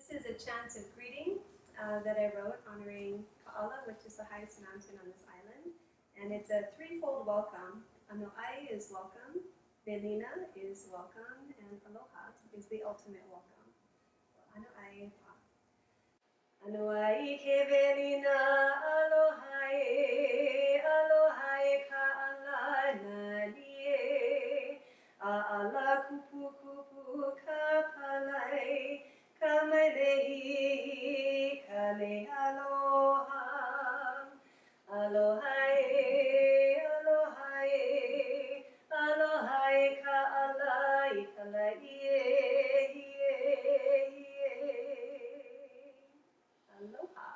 This is a chant of greeting that I wrote honoring Ka'ala, which is the highest mountain on this island. And it's a threefold welcome. Ano'ai is welcome, Belina is welcome, and Aloha is the ultimate welcome. Ano'ai. Ano'ai ke Belina, Alohai, Alohai Ka'ala nalie, A'ala kupu kupu kapalai, Kamelehi, Kale aloha, alohai, alohai, alohai ka'alai, kalai, aloha.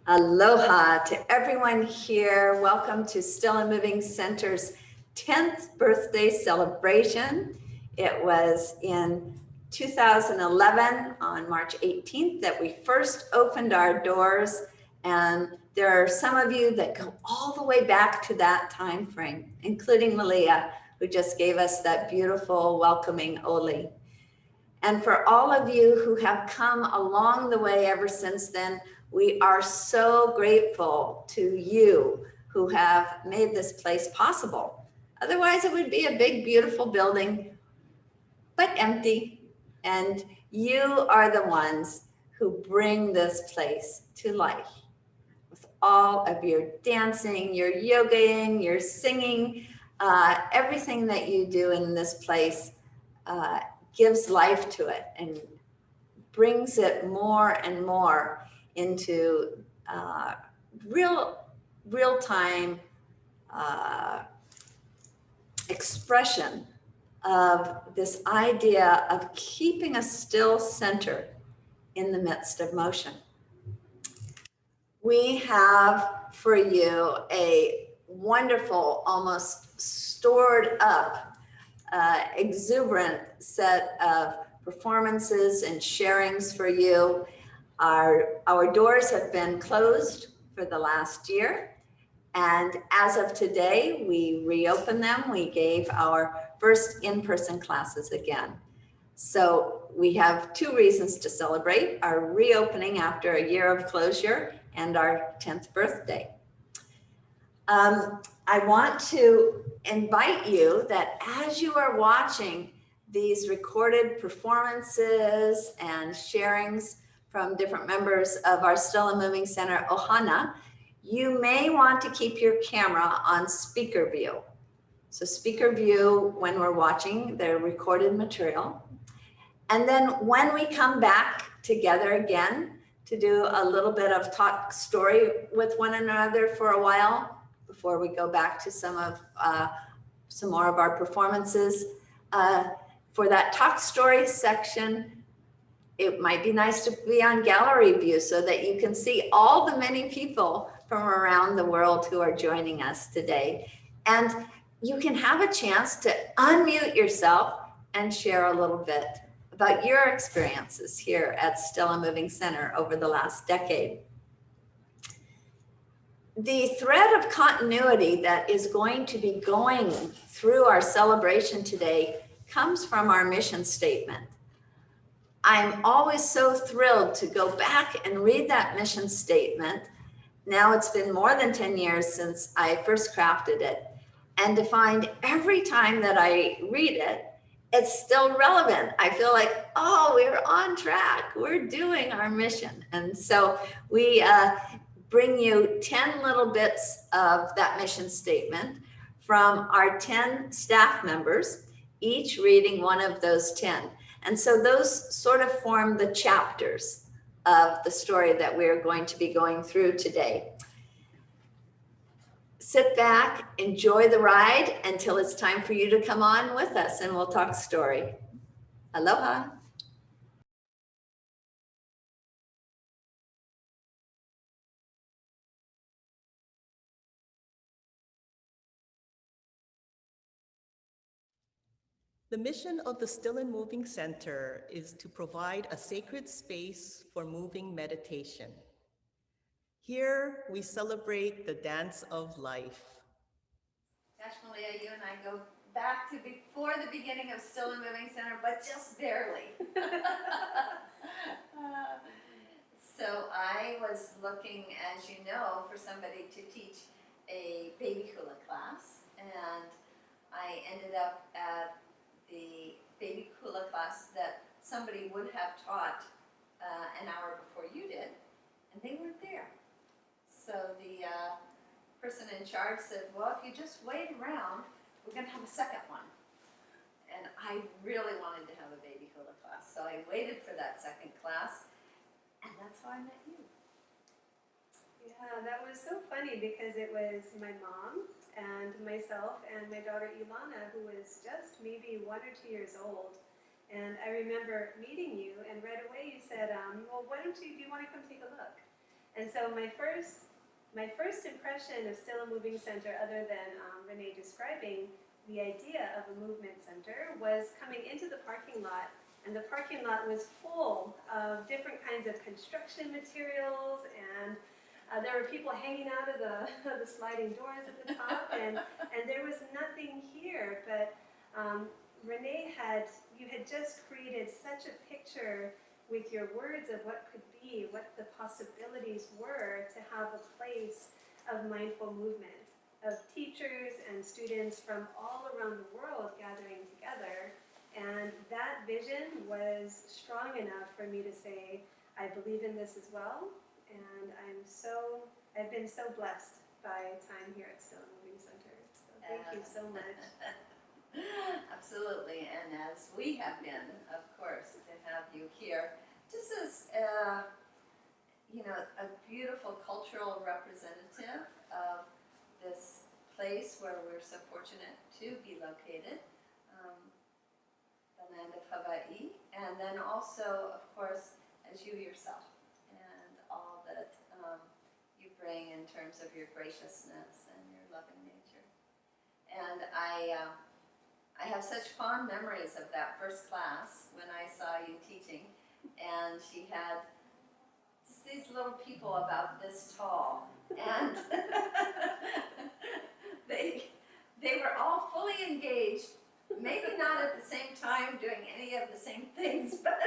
Aloha to everyone here. Welcome to Still and Moving Center's 10th birthday celebration. It was in 2011 on March 18th that we first opened our doors, and there are some of you that go all the way back to that time frame, including Malia, who just gave us that beautiful welcoming Oli. And for all of you who have come along the way ever since then, we are so grateful to you who have made this place possible. Otherwise, it would be a big, beautiful building, but empty. And you are the ones who bring this place to life with all of your dancing, your yogaing, your singing, everything that you do in this place gives life to it and brings it more and more into real-time expression of this idea of keeping a still center in the midst of motion. We have for you a wonderful, almost stored up, exuberant set of performances and sharings for you. Our doors have been closed for the last year. And as of today, we reopened them. We gave our first in-person classes again. So we have two reasons to celebrate: our reopening after a year of closure and our 10th birthday. I want to invite you that as you are watching these recorded performances and sharings from different members of our Still and Moving Center Ohana, you may want to keep your camera on speaker view. So speaker view when we're watching the recorded material. And then when we come back together again to do a little bit of talk story with one another for a while, before we go back to some more of our performances, for that talk story section, it might be nice to be on gallery view so that you can see all the many people from around the world who are joining us today. And you can have a chance to unmute yourself and share a little bit about your experiences here at Still and Moving Center over the last decade. The thread of continuity that is going to be going through our celebration today comes from our mission statement. I'm always so thrilled to go back and read that mission statement. Now it's been more than 10 years since I first crafted it, and to find every time that I read it, it's still relevant. I feel like, oh, we're on track. We're doing our mission. And so we bring you 10 little bits of that mission statement from our 10 staff members, each reading one of those 10. And so those sort of form the chapters of the story that we're going to be going through today. Sit back, enjoy the ride until it's time for you to come on with us and we'll talk story. Aloha. The mission of the Still and Moving Center is to provide a sacred space for moving meditation. Here, we celebrate the dance of life. Gosh, Malia, you and I go back to before the beginning of Still and Moving Center, but just barely. So I was looking, as you know, for somebody to teach a baby hula class, and I ended up at the baby hula class that somebody would have taught an hour before you did, and they weren't there. So the person in charge said, well, if you just wait around, we're going to have a second one. And I really wanted to have a baby hula class, so I waited for that second class, and that's how I met you. Yeah, that was so funny because it was my mom and myself and my daughter Ilana, who was just maybe 1 or 2 years old. And I remember meeting you, and right away you said, well, do you want to come take a look? And so my first impression of Still a Moving Center, other than Renee describing the idea of a movement center, was coming into the parking lot, and the parking lot was full of different kinds of construction materials, and there were people hanging out of the sliding doors at the top, and there was nothing here, but Renee you had just created such a picture with your words of what could be, what the possibilities were to have a place of mindful movement, of teachers and students from all around the world gathering together. And that vision was strong enough for me to say, I believe in this as well. And I've been so blessed by time here at Still Moving Center. So thank you so much. Absolutely, and as we have been, of course, to have you here, just as a beautiful cultural representative of this place where we're so fortunate to be located, the land of Hawaii, and then also, of course, as you yourself, and all that you bring in terms of your graciousness and your loving nature. And I have such fond memories of that first class when I saw you teaching, and she had just these little people about this tall, and they were all fully engaged, maybe not at the same time doing any of the same things, but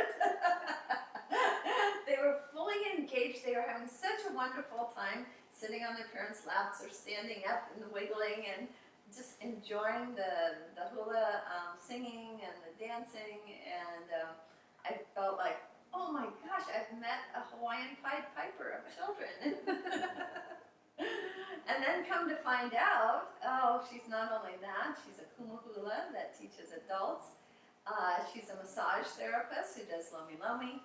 they were fully engaged. They were having such a wonderful time sitting on their parents' laps or standing up and wiggling and just enjoying the hula singing and the dancing, and I felt like, oh my gosh, I've met a Hawaiian Pied Piper of children. And then come to find out, oh, she's not only that, she's a kumuhula that teaches adults. She's a massage therapist who does lomi lomi,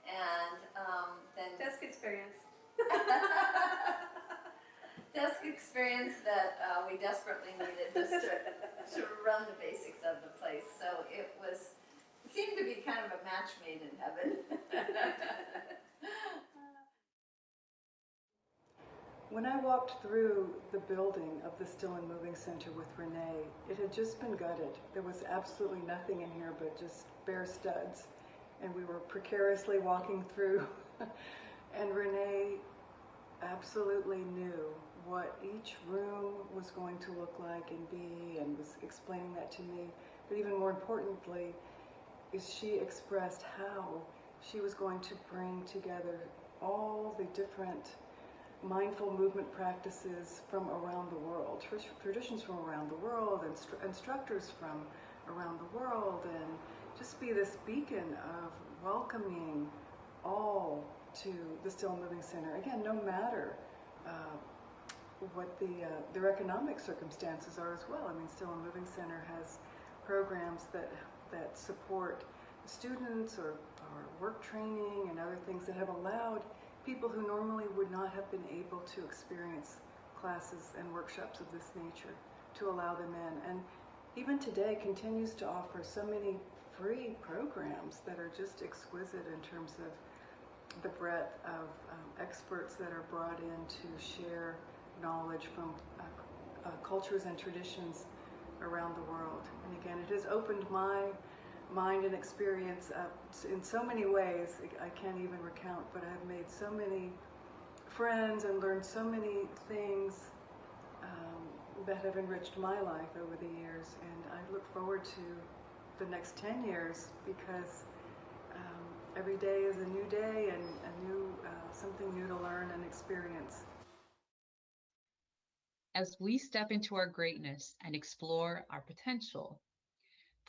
and then Desk experience. desk experience that we desperately needed just to run the basics of the place. So it seemed to be kind of a match made in heaven. When I walked through the building of the Still and Moving Center with Renee, it had just been gutted. There was absolutely nothing in here but just bare studs. And we were precariously walking through, and Renee absolutely knew what each room was going to look like and be, and was explaining that to me. But even more importantly, is she expressed how she was going to bring together all the different mindful movement practices from around the world, traditions from around the world, and instructors from around the world, and just be this beacon of welcoming all to the Still and Moving Center. Again, no matter what their economic circumstances are as well. I mean, Still and Moving Center has programs that support students or work training and other things that have allowed people who normally would not have been able to experience classes and workshops of this nature, to allow them in. And even today continues to offer so many free programs that are just exquisite in terms of the breadth of experts that are brought in to share knowledge from cultures and traditions around the world. And again, it has opened my mind and experience in so many ways I can't even recount, but I've made so many friends and learned so many things that have enriched my life over the years. And I look forward to the next 10 years because every day is a new day and something new to learn and experience. As we step into our greatness and explore our potential,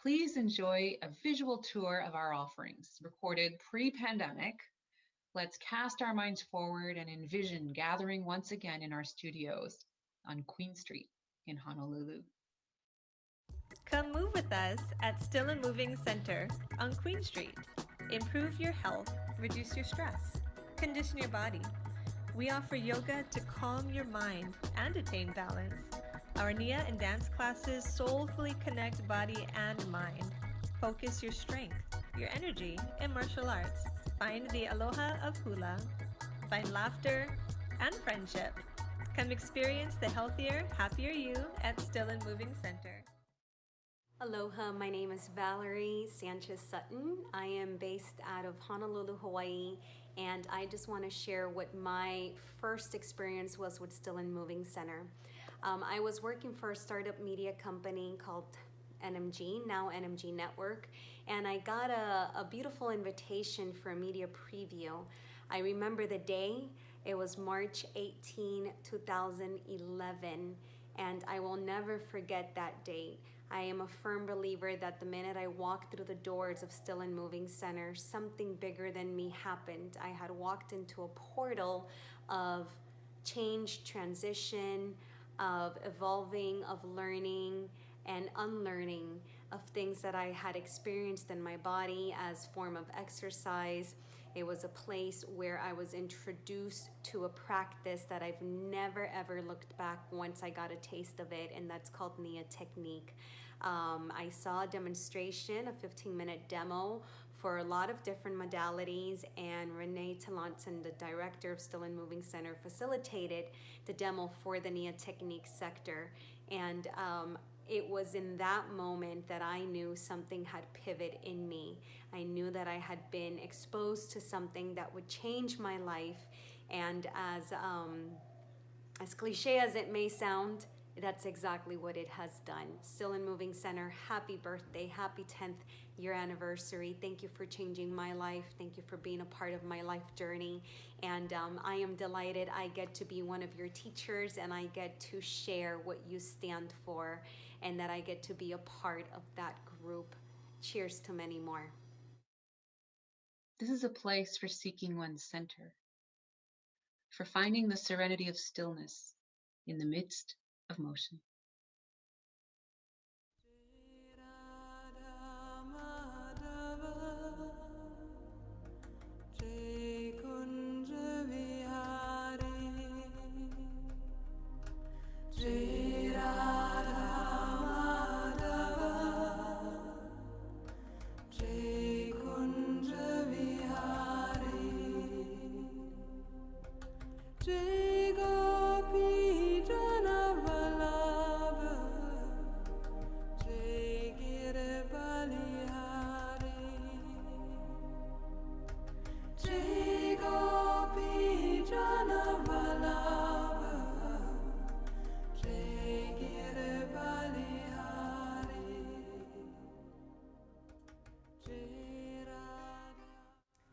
please enjoy a visual tour of our offerings recorded pre-pandemic. Let's cast our minds forward and envision gathering once again in our studios on Queen Street in Honolulu. Come move with us at Still and Moving Center on Queen Street. Improve your health, reduce your stress, condition your body. We offer yoga to calm your mind and attain balance. Our Nia and dance classes soulfully connect body and mind. Focus your strength, your energy, and martial arts. Find the aloha of hula. Find laughter and friendship. Come experience the healthier, happier you at Still and Moving Center. Aloha, my name is Valerie Sanchez-Sutton. I am based out of Honolulu, Hawaii, and I just want to share what my first experience was with Still and Moving Center. I was working for a startup media company called NMG, now NMG Network, and I got a beautiful invitation for a media preview. I remember the day. It was March 18, 2011, and I will never forget that date. I am a firm believer that the minute I walked through the doors of Still and Moving Center, something bigger than me happened. I had walked into a portal of change, transition, of evolving, of learning and unlearning of things that I had experienced in my body as form of exercise. It was a place where I was introduced to a practice that I've never ever looked back once I got a taste of it, and that's called Nia technique. I saw a demonstration, a 15-minute demo for a lot of different modalities, and Renee Talanson, the director of Still and Moving Center, facilitated the demo for the Nia technique sector. And it was in that moment that I knew something had pivoted in me. I knew that I had been exposed to something that would change my life. And as cliche as it may sound, that's exactly what it has done. Still and Moving Center, happy birthday, happy 10th year anniversary. Thank you for changing my life. Thank you for being a part of my life journey. And I am delighted I get to be one of your teachers, and I get to share what you stand for, and that I get to be a part of that group. Cheers to many more. This is a place for seeking one's center, for finding the serenity of stillness in the midst of motion.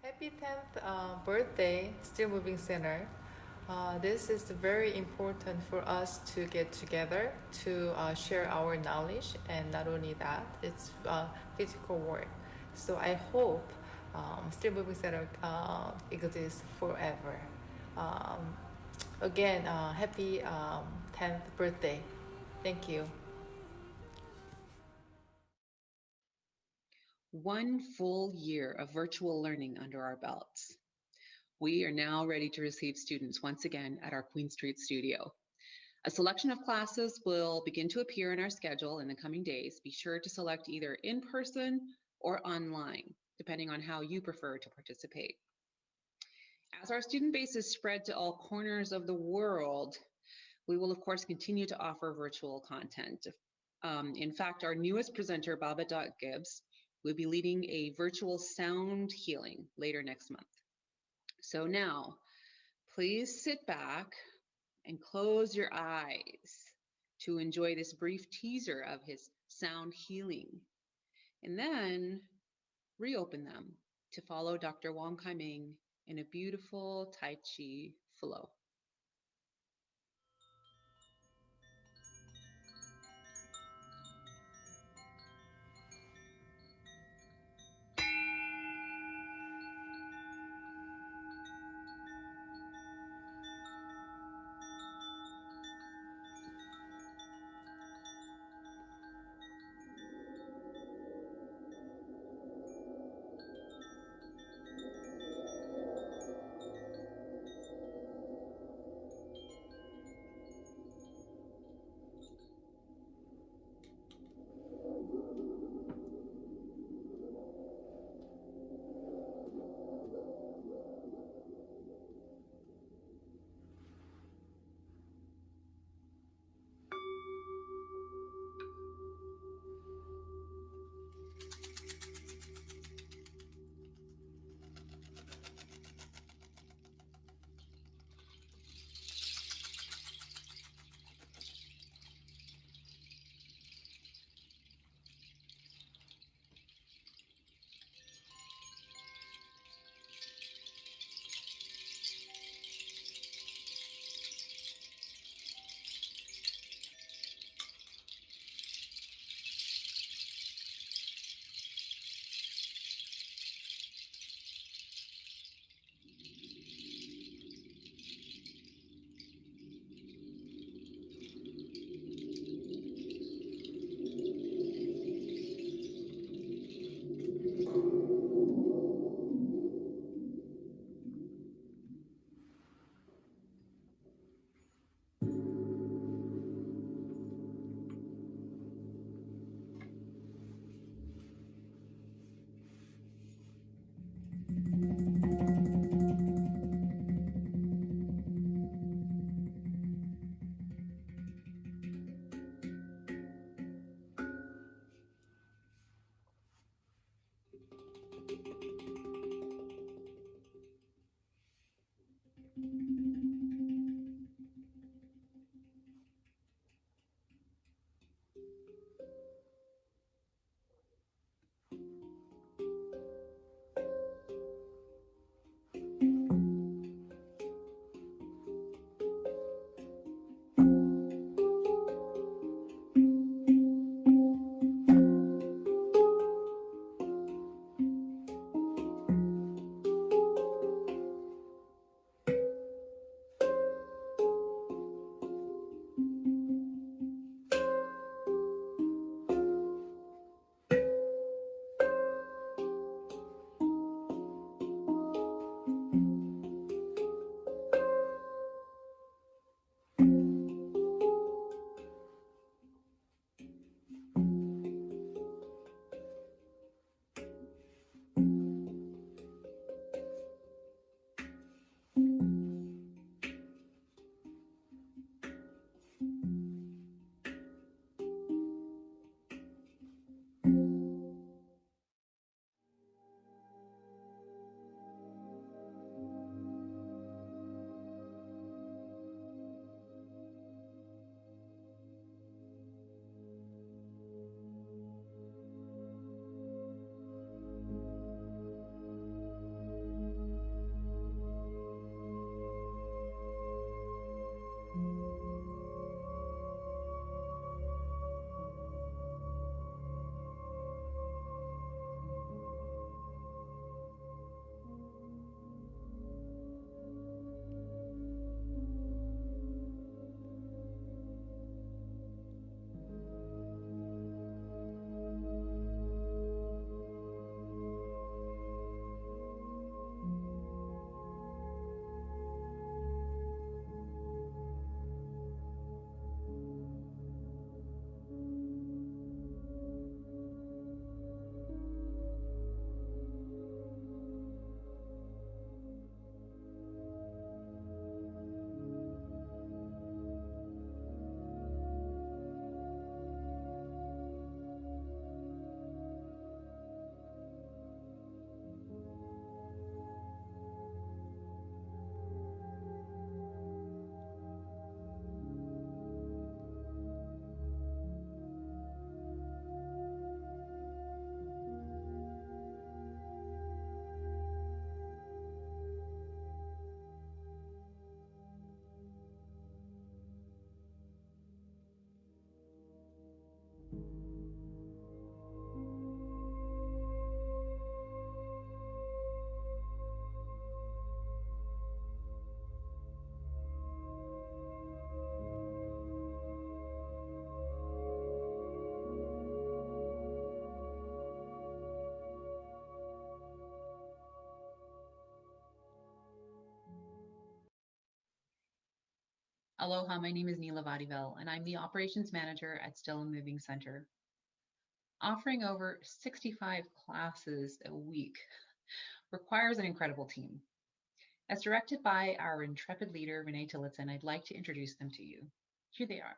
Happy 10th birthday, Still Moving Center. This is very important for us to get together to share our knowledge, and not only that, it's physical work. So I hope Still Moving Center exists forever. Again, happy 10th birthday. Thank you. One full year of virtual learning under our belts. We are now ready to receive students once again at our Queen Street studio. A selection of classes will begin to appear in our schedule in the coming days. Be sure to select either in person or online, depending on how you prefer to participate. As our student base is spread to all corners of the world, we will of course continue to offer virtual content. In fact, our newest presenter, Baba Gibbs, will be leading a virtual sound healing later next month. So now, please sit back and close your eyes to enjoy this brief teaser of his sound healing, and then reopen them to follow Dr. Wong Kai-ming in a beautiful Tai Chi flow. Aloha, my name is Neela Vadivel, and I'm the Operations Manager at Still and Moving Center. Offering over 65 classes a week requires an incredible team. As directed by our intrepid leader, Renee Tillotson, I'd like to introduce them to you. Here they are.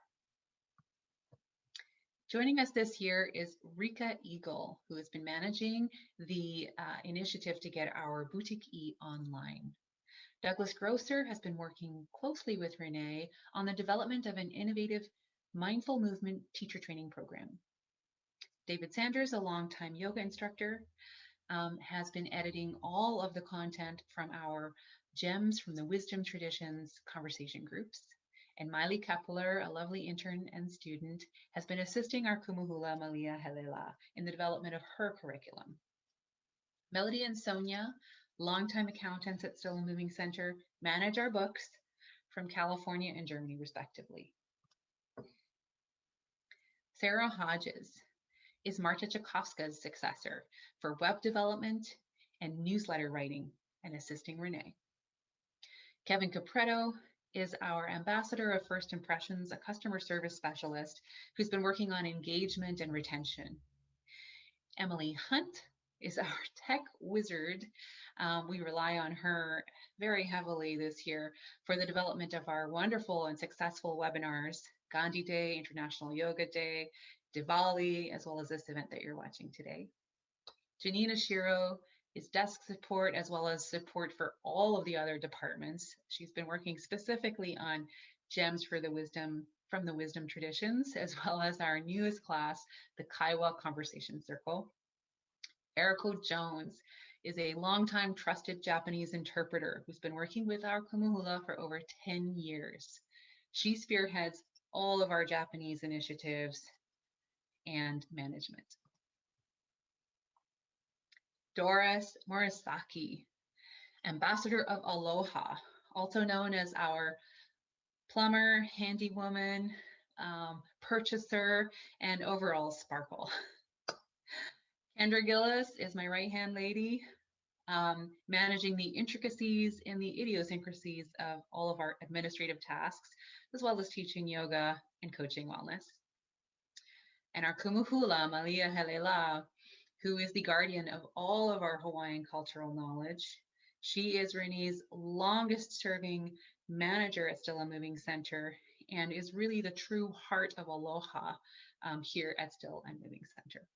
Joining us this year is Rika Eagle, who has been managing the initiative to get our Boutique E online. Douglas Grosser has been working closely with Renee on the development of an innovative mindful movement teacher training program. David Sanders, a longtime yoga instructor, has been editing all of the content from our Gems from the Wisdom Traditions conversation groups. And Miley Kepler, a lovely intern and student, has been assisting our kumuhula Malia Helela in the development of her curriculum. Melody and Sonia, longtime accountants at Still and Moving Center, manage our books from California and Germany, respectively. Sarah Hodges is Marta Tchaikovska's successor for web development and newsletter writing and assisting Renee. Kevin Capretto is our ambassador of First Impressions, a customer service specialist who's been working on engagement and retention. Emily Hunt is our tech wizard. We rely on her very heavily this year for the development of our wonderful and successful webinars, Gandhi Day, International Yoga Day, Diwali, as well as this event that you're watching today. Janina Shiro is desk support as well as support for all of the other departments. She's been working specifically on Gems for the Wisdom from the Wisdom Traditions, as well as our newest class, the Kaiwa Conversation Circle. Eriko Jones is a longtime trusted Japanese interpreter who's been working with our kumuhula for over 10 years. She spearheads all of our Japanese initiatives and management. Doris Morisaki, ambassador of Aloha, also known as our plumber, handywoman, purchaser, and overall sparkle. Kendra Gillis is my right-hand lady, managing the intricacies and the idiosyncrasies of all of our administrative tasks, as well as teaching yoga and coaching wellness. And our kumuhula, Malia Helela, who is the guardian of all of our Hawaiian cultural knowledge. She is Renee's longest serving manager at Still and Moving Center and is really the true heart of Aloha here at Still and Moving Center.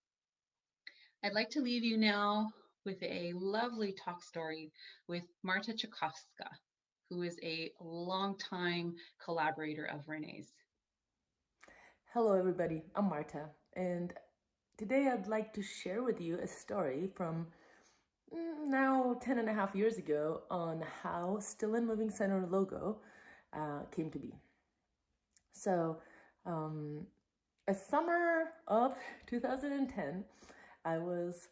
I'd like to leave you now with a lovely talk story with Marta Tchaikovska, who is a longtime collaborator of Renee's. Hello everybody, I'm Marta, and today I'd like to share with you a story from now 10 and a half years ago on how Still and Moving Center logo came to be. So, a summer of 2010, I was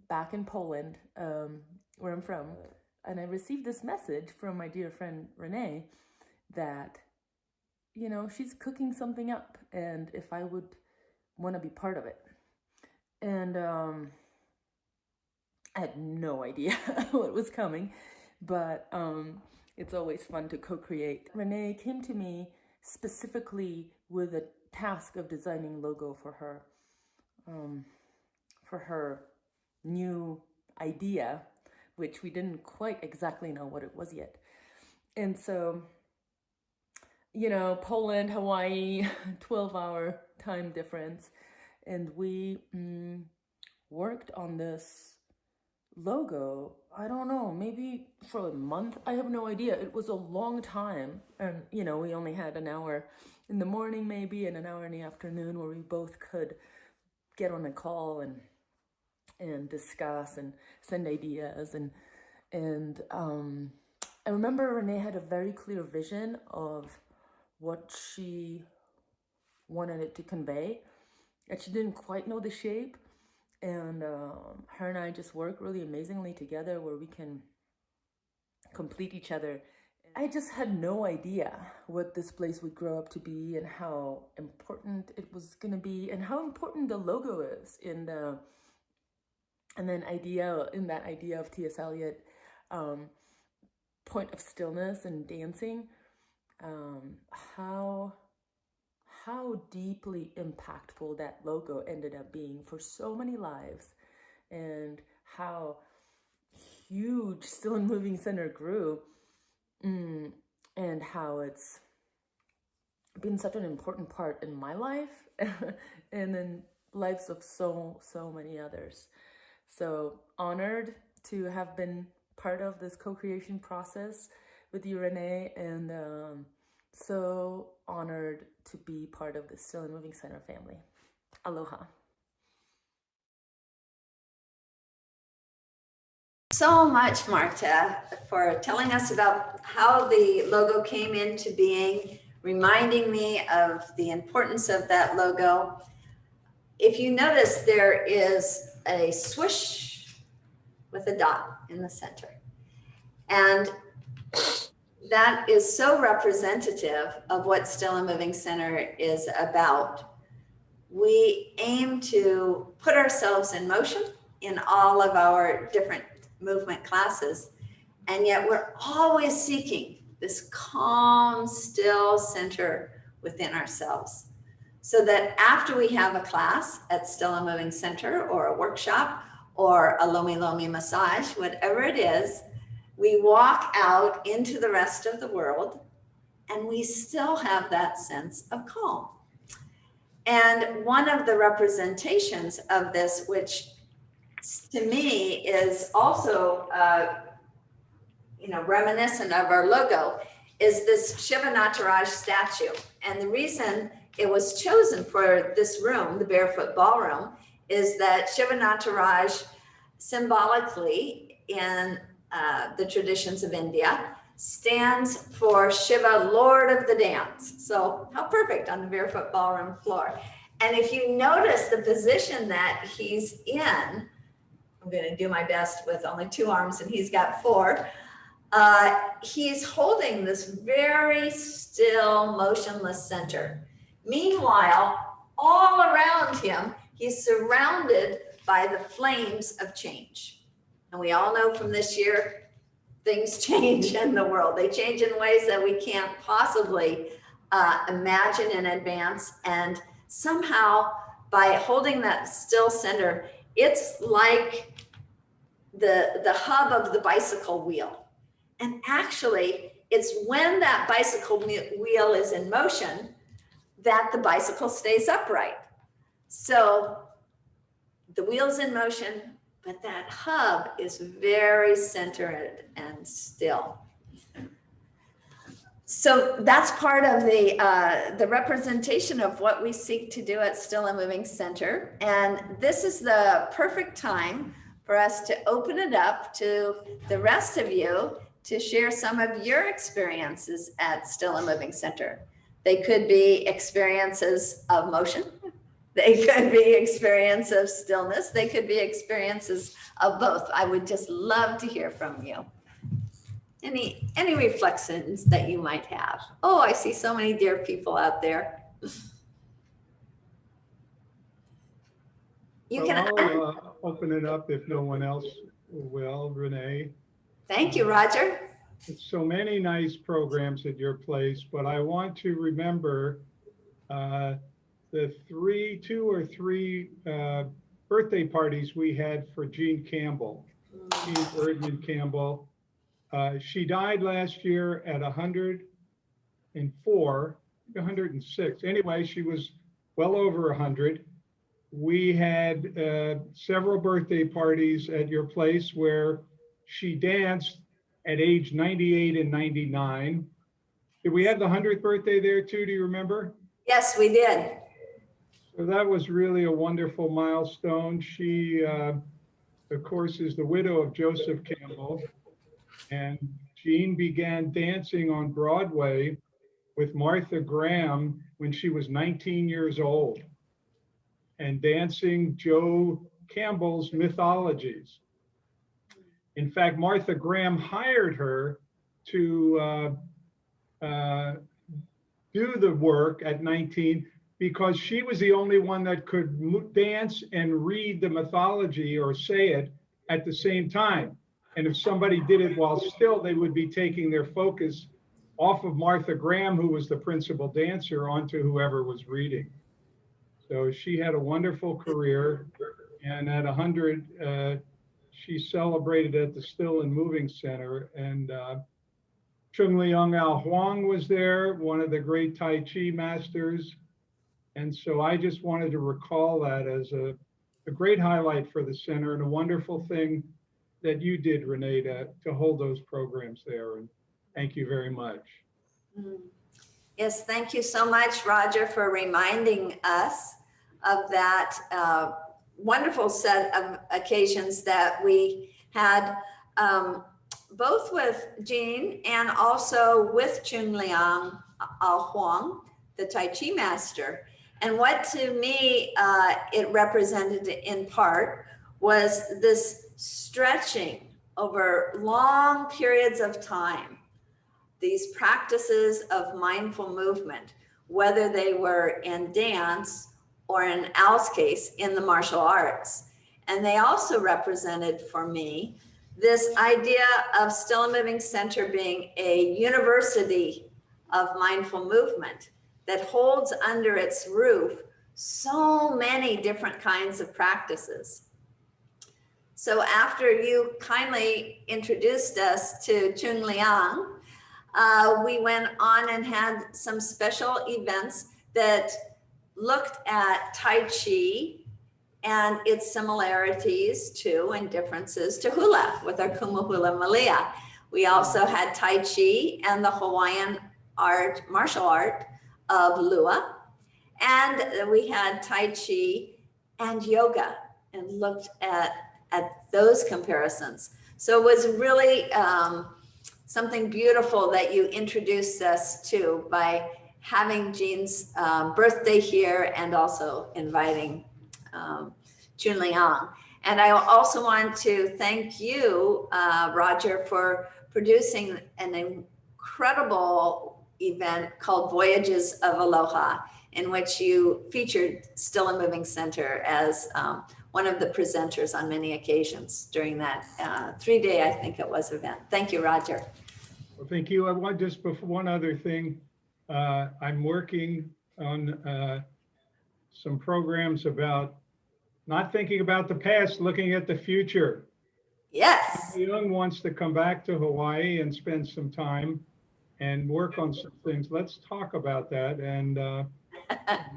back in Poland, where I'm from, and I received this message from my dear friend Renee that, you know, she's cooking something up and if I would want to be part of it. And I had no idea what was coming, but it's always fun to co-create. Renee came to me specifically with a task of designing logo for her new idea, which we didn't quite exactly know what it was yet. And so, you know, Poland, Hawaii, 12-hour time difference. And we worked on this logo, I don't know, maybe for a month. I have no idea. It was a long time. And, you know, we only had an hour in the morning maybe and an hour in the afternoon where we both could get on a call and discuss and send ideas. And I remember Renee had a very clear vision of what she wanted it to convey, and she didn't quite know the shape. And her and I just work really amazingly together where we can complete each other. I just had no idea what this place would grow up to be and how important it was going to be and how important the logo is in the, and then in that idea of T.S. Eliot, point of stillness and dancing. how deeply impactful that logo ended up being for so many lives, and how huge Still and Moving Center grew, and how it's been such an important part in my life and in lives of so many others. So honored to have been part of this co-creation process with you, Renee, and so honored to be part of the Still and Moving Center family. Aloha. So much, Marta, for telling us about how the logo came into being, reminding me of the importance of that logo. If you notice, there is a swoosh with a dot in the center. And that is so representative of what Still and Moving Center is about. We aim to put ourselves in motion in all of our different movement classes, and yet we're always seeking this calm, still center within ourselves, so that after we have a class at Still and Moving Center or a workshop or a Lomi Lomi massage, whatever it is, we walk out into the rest of the world and we still have that sense of calm. And one of the representations of this, which to me is also, reminiscent of our logo, is this Shiva Nataraj statue. And the reason it was chosen for this room, the Barefoot Ballroom, is that Shiva Nataraj symbolically in the traditions of India stands for Shiva, Lord of the Dance. So how perfect on the Barefoot Ballroom floor. And if you notice the position that he's in, I'm going to do my best with only 2 arms and he's got 4. He's holding this very still, motionless center. Meanwhile, all around him, he's surrounded by the flames of change. And we all know from this year, things change in the world. They change in ways that we can't possibly imagine in advance. And somehow, by holding that still center, it's like the hub of the bicycle wheel. And actually, it's when that bicycle wheel is in motion that the bicycle stays upright. So the wheel's in motion, but that hub is very centered and still. So that's part of the representation of what we seek to do at Still and Moving Center. And this is the perfect time for us to open it up to the rest of you to share some of your experiences at Still and Moving Center. They could be experiences of motion. They could be experience of stillness. They could be experiences of both. I would just love to hear from you. Any reflections that you might have? Oh, I see so many dear people out there. I'll open it up if no one else will, Renee. Thank you, Roger. So many nice programs at your place, but I want to remember the 2 or 3 birthday parties we had for Jean Campbell, Jean Erdman Campbell. She died last year at 104, 106. Anyway, she was well over 100. We had several birthday parties at your place where she danced at age 98 and 99. Did we have the 100th birthday there too? Do you remember? Yes, we did. So that was really a wonderful milestone. She, of course, is the widow of Joseph Campbell. And Jean began dancing on Broadway with Martha Graham when she was 19 years old and dancing Joe Campbell's mythologies. In fact, Martha Graham hired her to do the work at 19 because she was the only one that could dance and read the mythology or say it at the same time. And if somebody did it while still, they would be taking their focus off of Martha Graham, who was the principal dancer, onto whoever was reading. So she had a wonderful career, and at 100, she celebrated at the Still and Moving Center. And Chung Leung Al Huang was there, one of the great Tai Chi masters. And so I just wanted to recall that as a great highlight for the center and a wonderful thing that you did, Renee, to hold those programs there. And thank you very much. Yes, thank you so much, Roger, for reminding us of that wonderful set of occasions that we had, both with Jean and also with Chung Leung Al Huang, the Tai Chi master. And what to me it represented in part was this stretching over long periods of time, these practices of mindful movement, whether they were in dance or in Al's case, in the martial arts. And they also represented for me this idea of Still and Moving Center being a university of mindful movement that holds under its roof so many different kinds of practices. So after you kindly introduced us to Chung Leung, we went on and had some special events that looked at Tai Chi and its similarities to and differences to hula with our Kumu Hula Malia. We also had Tai Chi and the Hawaiian art, martial art of Lua. And we had Tai Chi and yoga and looked at those comparisons. So it was really something beautiful that you introduced us to by having Jean's birthday here and also inviting Chun Liang. And I also want to thank you, Roger, for producing an incredible event called Voyages of Aloha, in which you featured Still and Moving Center as one of the presenters on many occasions during that 3-day, I think it was, event. Thank you, Roger. Well, thank you. I want just before one other thing. I'm working on some programs about not thinking about the past, looking at the future. Yes. Young wants to come back to Hawaii and spend some time and work on some things. Let's talk about that and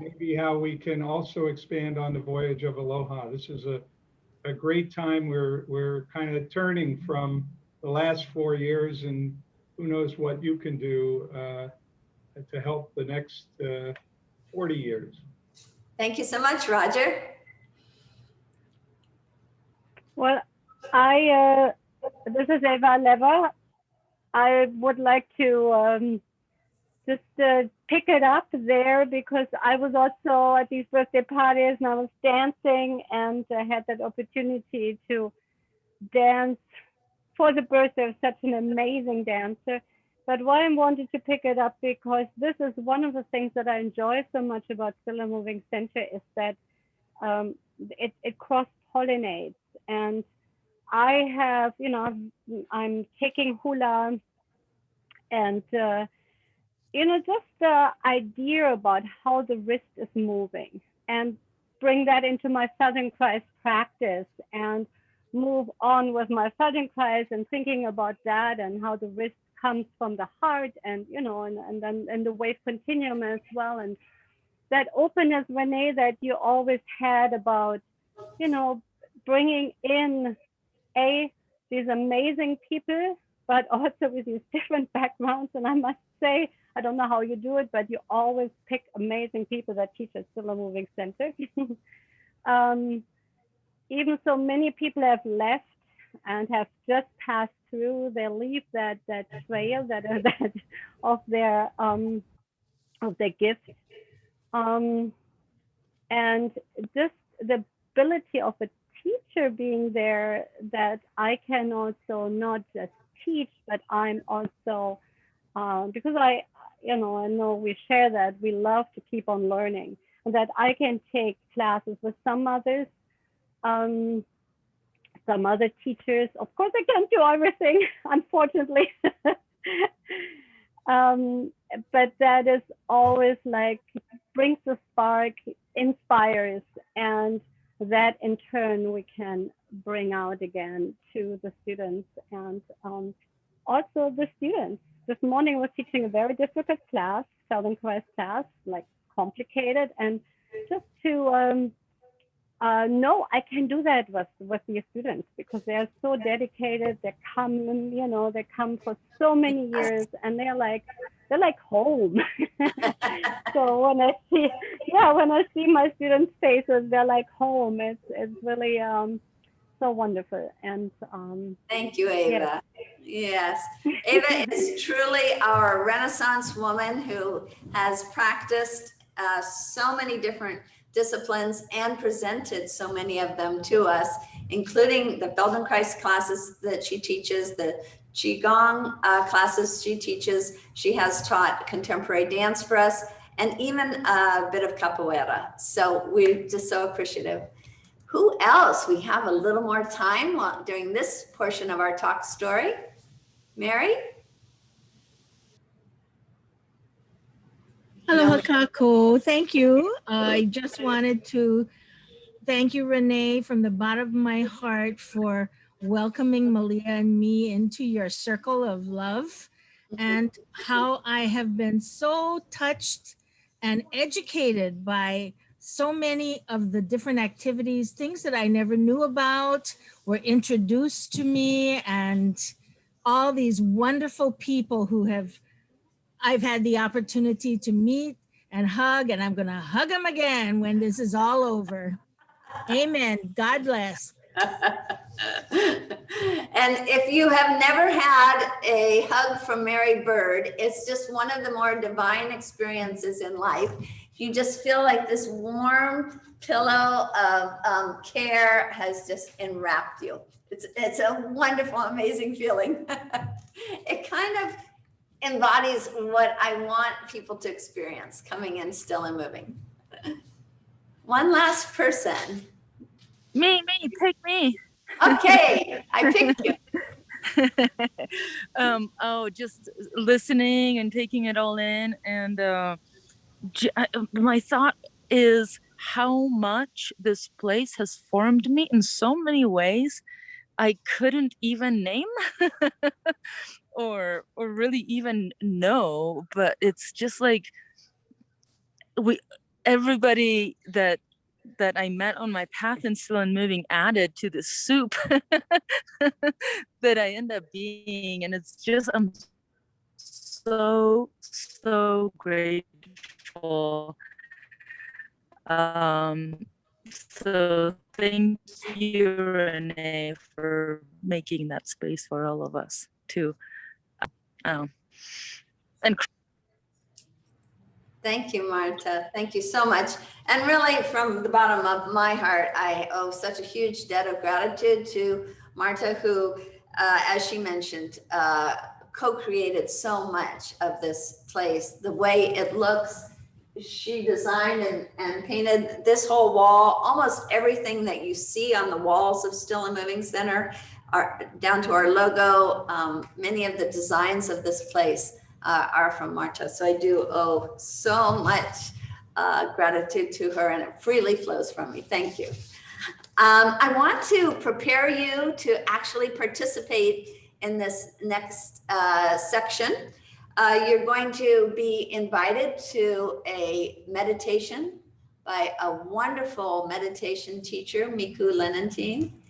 maybe how we can also expand on the Voyage of Aloha. This is a great time. We're kind of turning from the last 4 years, and who knows what you can do to help the next 40 years. Thank you so much, Roger. Well, this is Eva Lever. I would like to just pick it up there because I was also at these birthday parties and I was dancing, and I had that opportunity to dance for the birthday of such an amazing dancer. But why I wanted to pick it up, because this is one of the things that I enjoy so much about Still and Moving Center, is that it cross-pollinates. And I have, I'm taking hula, and, just the idea about how the wrist is moving, and bring that into my Feldenkrais practice and move on with my Feldenkrais and thinking about that and how the wrist comes from the heart, and then the wave continuum as well, and that openness, Renee, that you always had about bringing in these amazing people, but also with these different backgrounds. And I must say, I don't know how you do it, but you always pick amazing people that teach at Still and Moving Center. Even so many people have left and have just passed through, they leave that trail of their gift, and just the ability of a teacher being there, that I can also not just teach, but I'm also because I know we share that we love to keep on learning, and that I can take classes with some others. Some other teachers, of course, I can't do everything, unfortunately. um, but that is always like brings a spark, inspires, and that in turn we can bring out again to the students and also the students. This morning I was teaching a very difficult class, Feldenkrais class, like complicated, and just to no, I can do that with the students because they're so dedicated. They come, they come for so many years, and they're like home. So when I see my students' faces, they're like home. It's really so wonderful. And Thank you, yeah. Ava. Yes. Ava is truly our Renaissance woman who has practiced so many different disciplines and presented so many of them to us, including the Feldenkrais classes that she teaches, the Qigong classes she teaches. She has taught contemporary dance for us and even a bit of capoeira. So we're just so appreciative. Who else? We have a little more time during this portion of our talk story. Mary? Hello, Hakako. Thank you. I just wanted to thank you, Renee, from the bottom of my heart for welcoming Malia and me into your circle of love and how I have been so touched and educated by so many of the different activities, things that I never knew about were introduced to me, and all these wonderful people who I've had the opportunity to meet and hug, and I'm going to hug them again when this is all over. Amen. God bless. And if you have never had a hug from Mary Bird, it's just one of the more divine experiences in life. You just feel like this warm pillow of care has just enwrapped you. It's a wonderful, amazing feeling. It kind of embodies what I want people to experience coming in Still and Moving. One last person. Me, pick me. Okay, I picked you. Just listening and taking it all in. And my thought is how much this place has formed me in so many ways I couldn't even name or really even know. But it's just like everybody that I met on my path and Still and Moving added to the soup that I end up being. And it's just, I'm so grateful. So thank you, Renee, for making that space for all of us too. And thank you, Marta. Thank you so much. And really, from the bottom of my heart, I owe such a huge debt of gratitude to Marta, who, as she mentioned, co-created so much of this place. The way it looks, she designed and painted this whole wall. Almost everything that you see on the walls of Still and Moving Center, down to our logo, many of the designs of this place are from Marta. So I do owe so much gratitude to her, and it freely flows from me. Thank you. I want to prepare you to actually participate in this next section. You're going to be invited to a meditation by a wonderful meditation teacher, Miku Lenantine.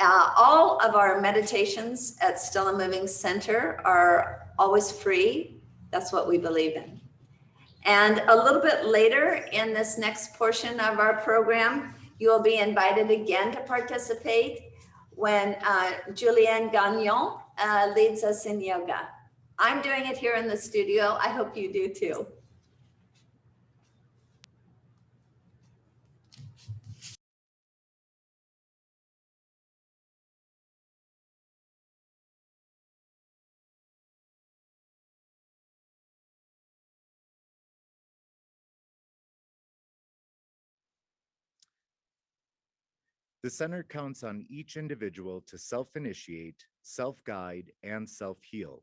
All of our meditations at Still and Moving Center are always free. That's what we believe in. And a little bit later in this next portion of our program, you will be invited again to participate when Julienne Gagnon leads us in yoga. I'm doing it here in the studio. I hope you do too. The center counts on each individual to self-initiate, self-guide, and self-heal.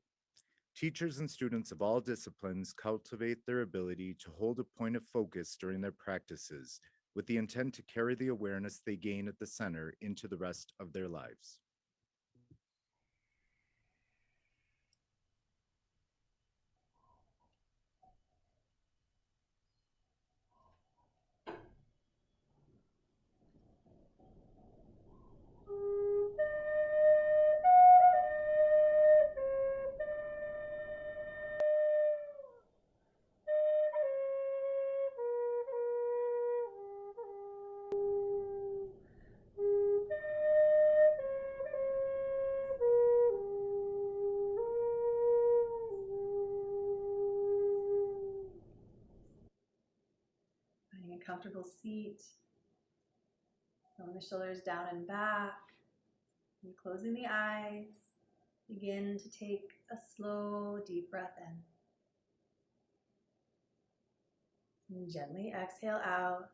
Teachers and students of all disciplines cultivate their ability to hold a point of focus during their practices with the intent to carry the awareness they gain at the center into the rest of their lives. Finding a comfortable seat, throwing the shoulders down and back, and closing the eyes. Begin to take a slow, deep breath in. And gently exhale out.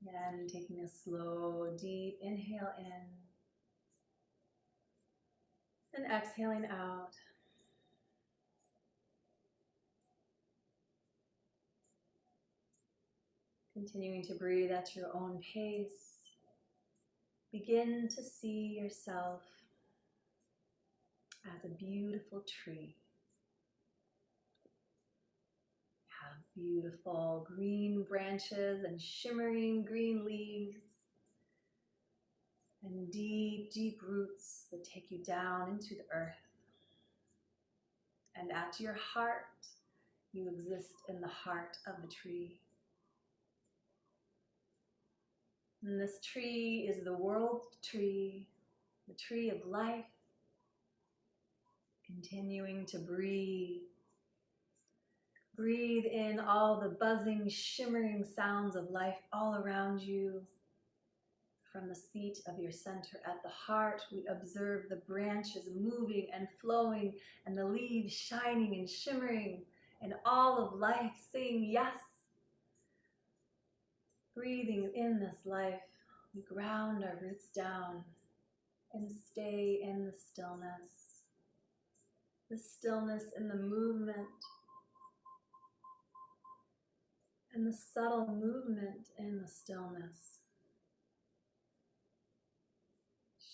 Again, taking a slow, deep inhale in. And exhaling out. Continuing to breathe at your own pace. Begin to see yourself as a beautiful tree. Have beautiful green branches and shimmering green leaves and deep, deep roots that take you down into the earth. And at your heart, you exist in the heart of the tree. And this tree is the world tree, the tree of life, continuing to breathe. Breathe in all the buzzing, shimmering sounds of life all around you. From the seat of your center at the heart, we observe the branches moving and flowing and the leaves shining and shimmering and all of life saying yes. Breathing in this life, we ground our roots down and stay in the stillness in the movement, and the subtle movement in the stillness.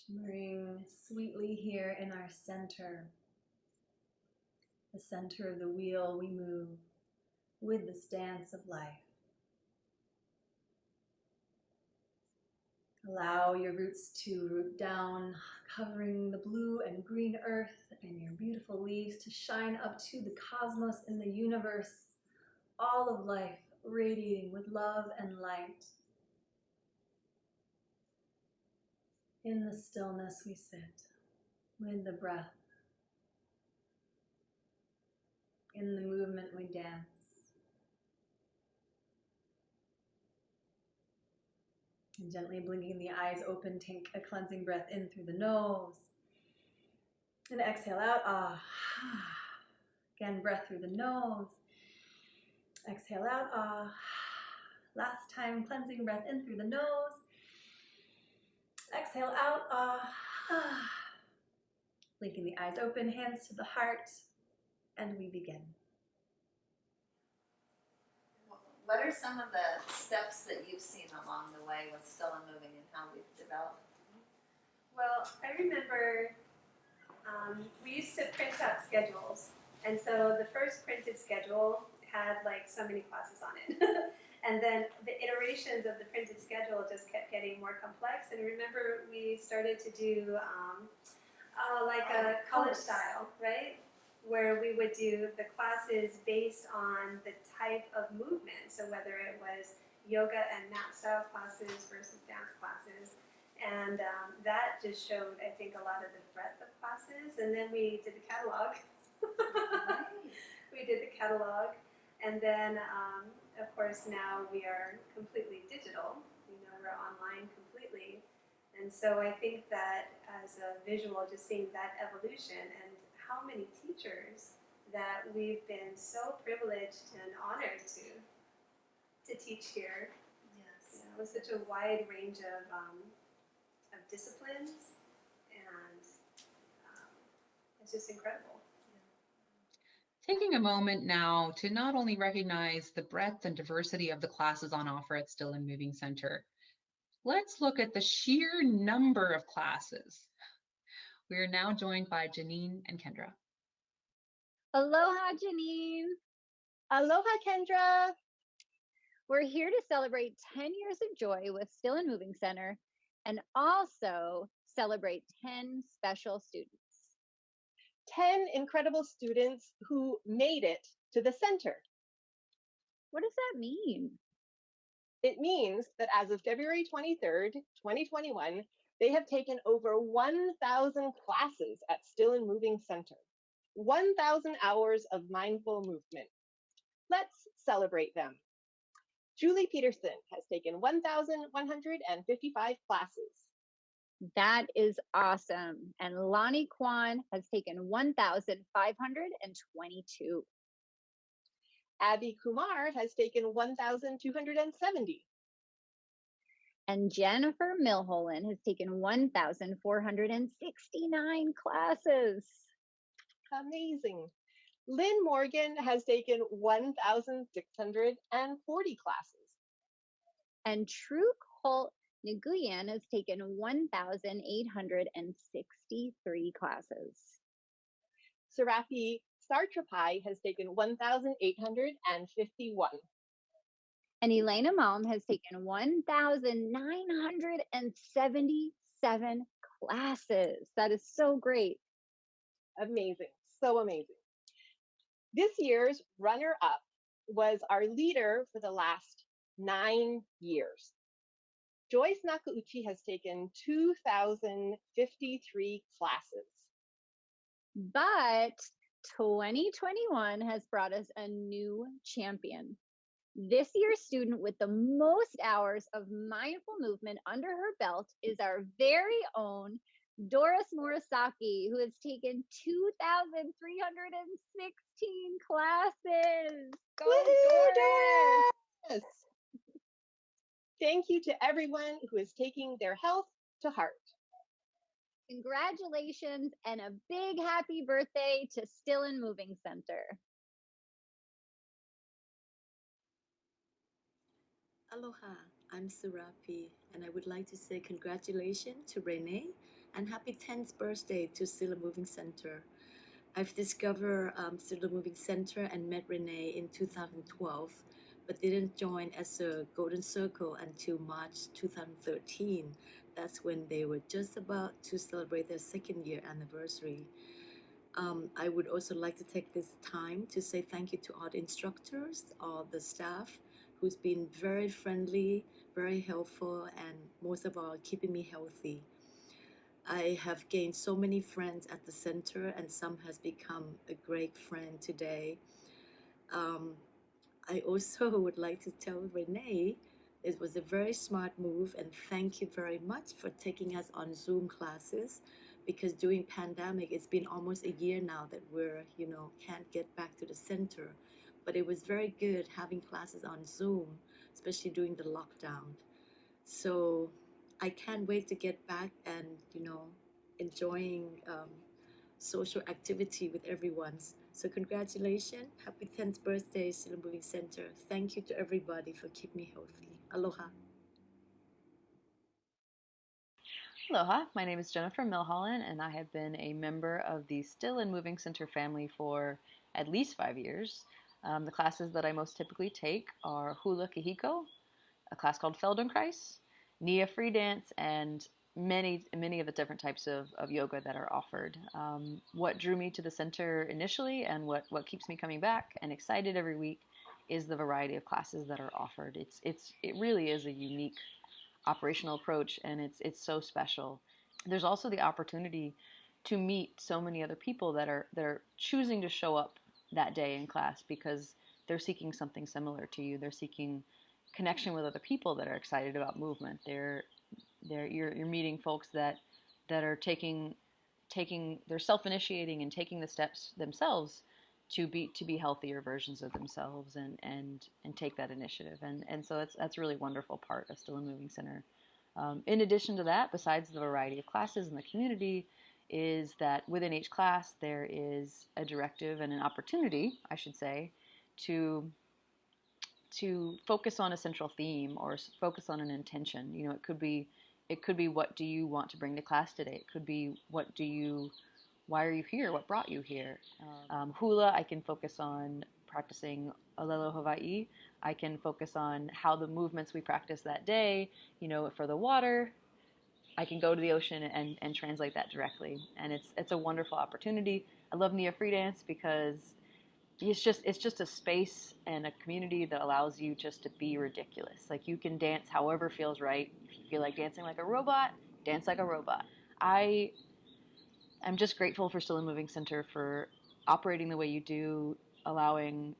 Shimmering sweetly here in our center, the center of the wheel we move with this dance of life. Allow your roots to root down, covering the blue and green earth and your beautiful leaves to shine up to the cosmos and the universe, all of life radiating with love and light. In the stillness we sit, with the breath. In the movement we dance. And gently blinking the eyes open, take a cleansing breath in through the nose. And exhale out, ah. Again, breath through the nose. Exhale out, ah. Last time, cleansing breath in through the nose. Exhale out, ah. Blinking the eyes open, hands to the heart, and we begin. What are some of the steps that you've seen along the way with Still and Moving and how we've developed? Well, I remember we used to print out schedules. And so the first printed schedule had like so many classes on it. And then the iterations of the printed schedule just kept getting more complex. And remember we started to do like a college style, right? Where we would do the classes based on the type of movement. So whether it was yoga and mat style classes versus dance classes. And that just showed, I think, a lot of the breadth of classes. And then we did the catalog. We did the catalog. And then, of course, now we are completely digital. You know, we're online completely. And so I think that as a visual, just seeing that evolution and how many teachers that we've been so privileged and honored to teach here. Yes. You know, with such a wide range of disciplines and it's just incredible. Taking a moment now to not only recognize the breadth and diversity of the classes on offer at Still and Moving Center, let's look at the sheer number of classes. We are now joined by Janine and Kendra. Aloha, Janine. Aloha, Kendra. We're here to celebrate 10 years of joy with Still and Moving Center and also celebrate 10 special students. 10 incredible students who made it to the center. What does that mean? It means that as of February 23rd, 2021, they have taken over 1,000 classes at Still and Moving Center. 1,000 hours of mindful movement. Let's celebrate them. Julie Peterson has taken 1,155 classes. That is awesome. And Lonnie Kwan has taken 1,522. Abby Kumar has taken 1,270. And Jennifer Milholland has taken 1,469 classes. Amazing. Lynn Morgan has taken 1,640 classes. And True Colt Nguyen has taken 1,863 classes. Sarapi Sartrapai has taken 1,851. And Elena Malm has taken 1,977 classes. That is so great. Amazing, so amazing. This year's runner-up was our leader for the last 9 years. Joyce Nakauchi has taken 2,053 classes. But 2021 has brought us a new champion. This year's student with the most hours of mindful movement under her belt is our very own Doris Murasaki, who has taken 2,316 classes. Go, Doris! Thank you to everyone who is taking their health to heart. Congratulations and a big happy birthday to Still and Moving Center. Aloha, I'm Surapi, and I would like to say congratulations to Renee and happy 10th birthday to Still and Moving Center. I've discovered Still and Moving Center and met Renee in 2012, but didn't join as a Golden Circle until March 2013. That's when they were just about to celebrate their second year anniversary. I would also like to take this time to say thank you to all the instructors, all the staff, who's been very friendly, very helpful, and most of all, keeping me healthy. I have gained so many friends at the center, and some has become a great friend today. I also would like to tell Renee it was a very smart move, and thank you very much for taking us on Zoom classes, because during pandemic, it's been almost a year now that we're, can't get back to the center. But it was very good having classes on Zoom, especially during the lockdown. So I can't wait to get back and, enjoying social activity with everyone. So congratulations, happy 10th birthday, Still Moving Center. Thank you to everybody for keeping me healthy. Aloha. Aloha, my name is Jennifer Milholland, and I have been a member of the Still and Moving Center family for at least 5 years. The classes that I most typically take are Hula Kahiko, a class called Feldenkrais, Nia Free Dance, and many of the different types of yoga that are offered. What drew me to the center initially and what keeps me coming back and excited every week is the variety of classes that are offered. It really is a unique operational approach, and it's so special. There's also the opportunity to meet so many other people that are choosing to show up that day in class because they're seeking something similar to you. They're seeking connection with other people that are excited about movement. You're meeting folks that are taking they're self-initiating and taking the steps themselves to be healthier versions of themselves and take that initiative. And so that's a really wonderful part of Still and Moving Center. In addition to that, besides the variety of classes in the community, is that within each class there is a directive and an opportunity, I should say, to focus on a central theme or focus on an intention. You know, it could be what do you want to bring to class today? It could be why are you here? What brought you here? Hula, I can focus on practicing Olelo Hawaii. I can focus on how the movements we practice that day, you know, for the water, I can go to the ocean and translate that directly. And it's a wonderful opportunity. I love Nia Free Dance because it's just a space and a community that allows you just to be ridiculous. Like, you can dance however feels right. If you feel like dancing like a robot, dance like a robot. I'm just grateful for Still and Moving Center for operating the way you do, allowing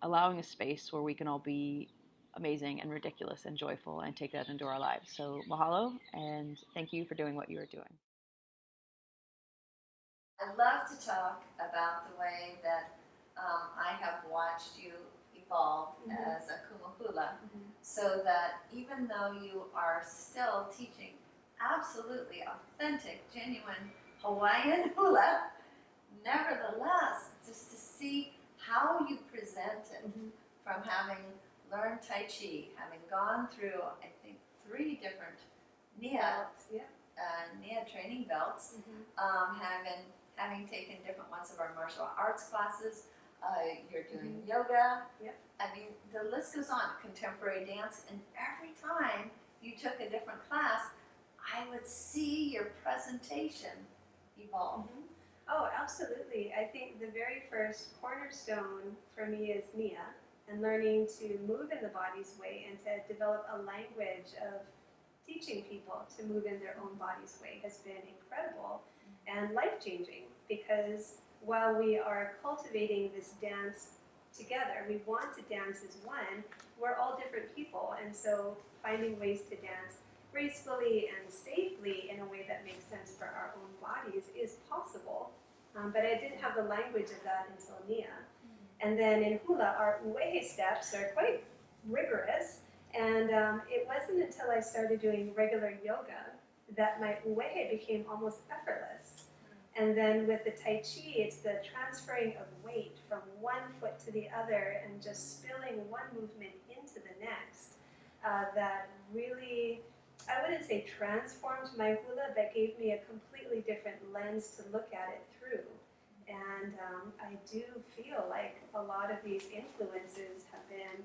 a space where we can all be amazing and ridiculous and joyful and take that into our lives. So mahalo, and thank you for doing what you are doing. I'd love to talk about the way that I have watched you evolve as a kumahula, so that even though you are still teaching absolutely authentic, genuine Hawaiian hula, nevertheless, just to see how you present it, from having learned Tai Chi, having gone through, I think, 3 different Nia training belts, having taken different ones of our martial arts classes, you're doing yoga. I mean, the list goes on, contemporary dance, and every time you took a different class, I would see your presentation evolve. Oh, absolutely. I think the very first cornerstone for me is Nia, and learning to move in the body's way and to develop a language of teaching people to move in their own body's way has been incredible and life-changing, because while we are cultivating this dance together, we want to dance as one, we're all different people, and so finding ways to dance gracefully and safely in a way that makes sense for our own bodies is possible. But I didn't have the language of that until Nia. And then in hula, our uehe steps are quite rigorous, and it wasn't until I started doing regular yoga that my uehe became almost effortless. And then with the Tai Chi, it's the transferring of weight from one foot to the other and just spilling one movement into the next that really, I wouldn't say transformed my hula, but gave me a completely different lens to look at it through. And I do feel like a lot of these influences have been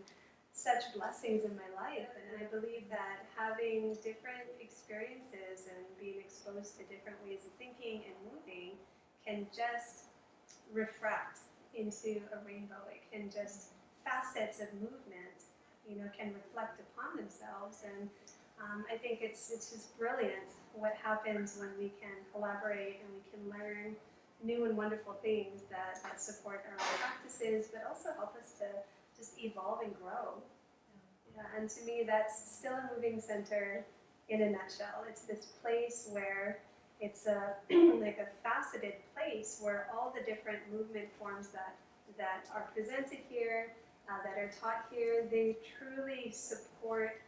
such blessings in my life, and I believe that having different experiences and being exposed to different ways of thinking and moving can just refract into a rainbow. It can just, facets of movement, you know, can reflect upon themselves, and I think it's just brilliant what happens when we can collaborate and we can learn new and wonderful things that support our own practices, but also help us to just evolve and grow. Yeah, and to me, that's Still and Moving Center in a nutshell. It's this place where it's a like a faceted place where all the different movement forms that are presented here, that are taught here, they truly support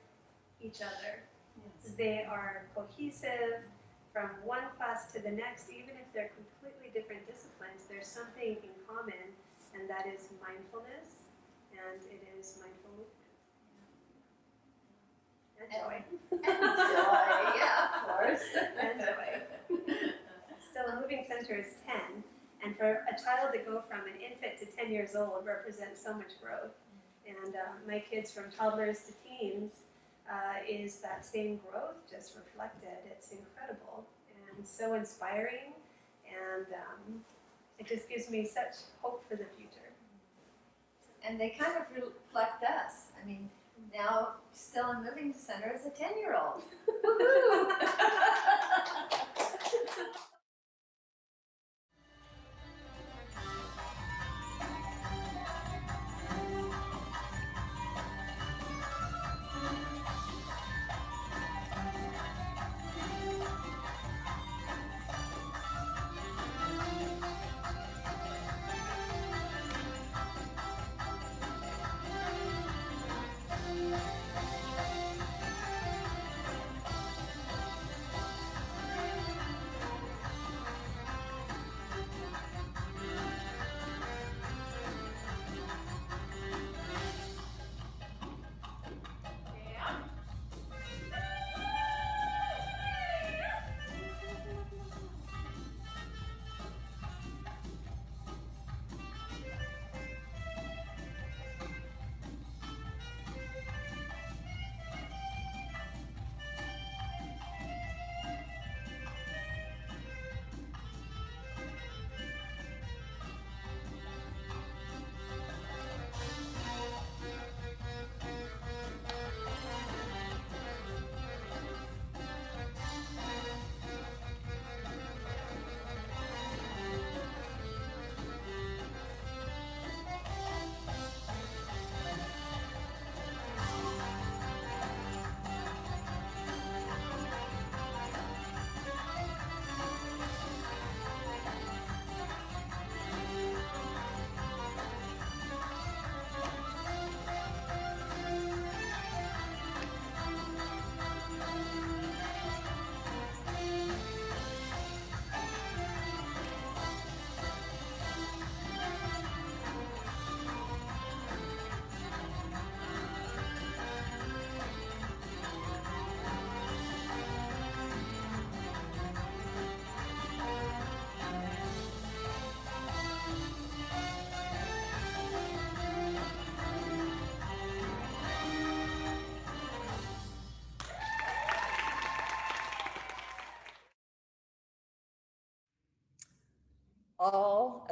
each other. Yes. They are cohesive from one class to the next, even if they're completely different disciplines. There's something in common, and that is mindfulness, and it is mindful movement. And joy. And joy, yeah, of course. And joy. Still, a moving center is 10, and for a child to go from an infant to 10 years old represents so much growth. And my kids from toddlers to teens is that same growth just reflected. It's incredible and so inspiring, and it just gives me such hope for the future. And they kind of reflect us. I mean, now Still and Moving Center is a 10-year-old.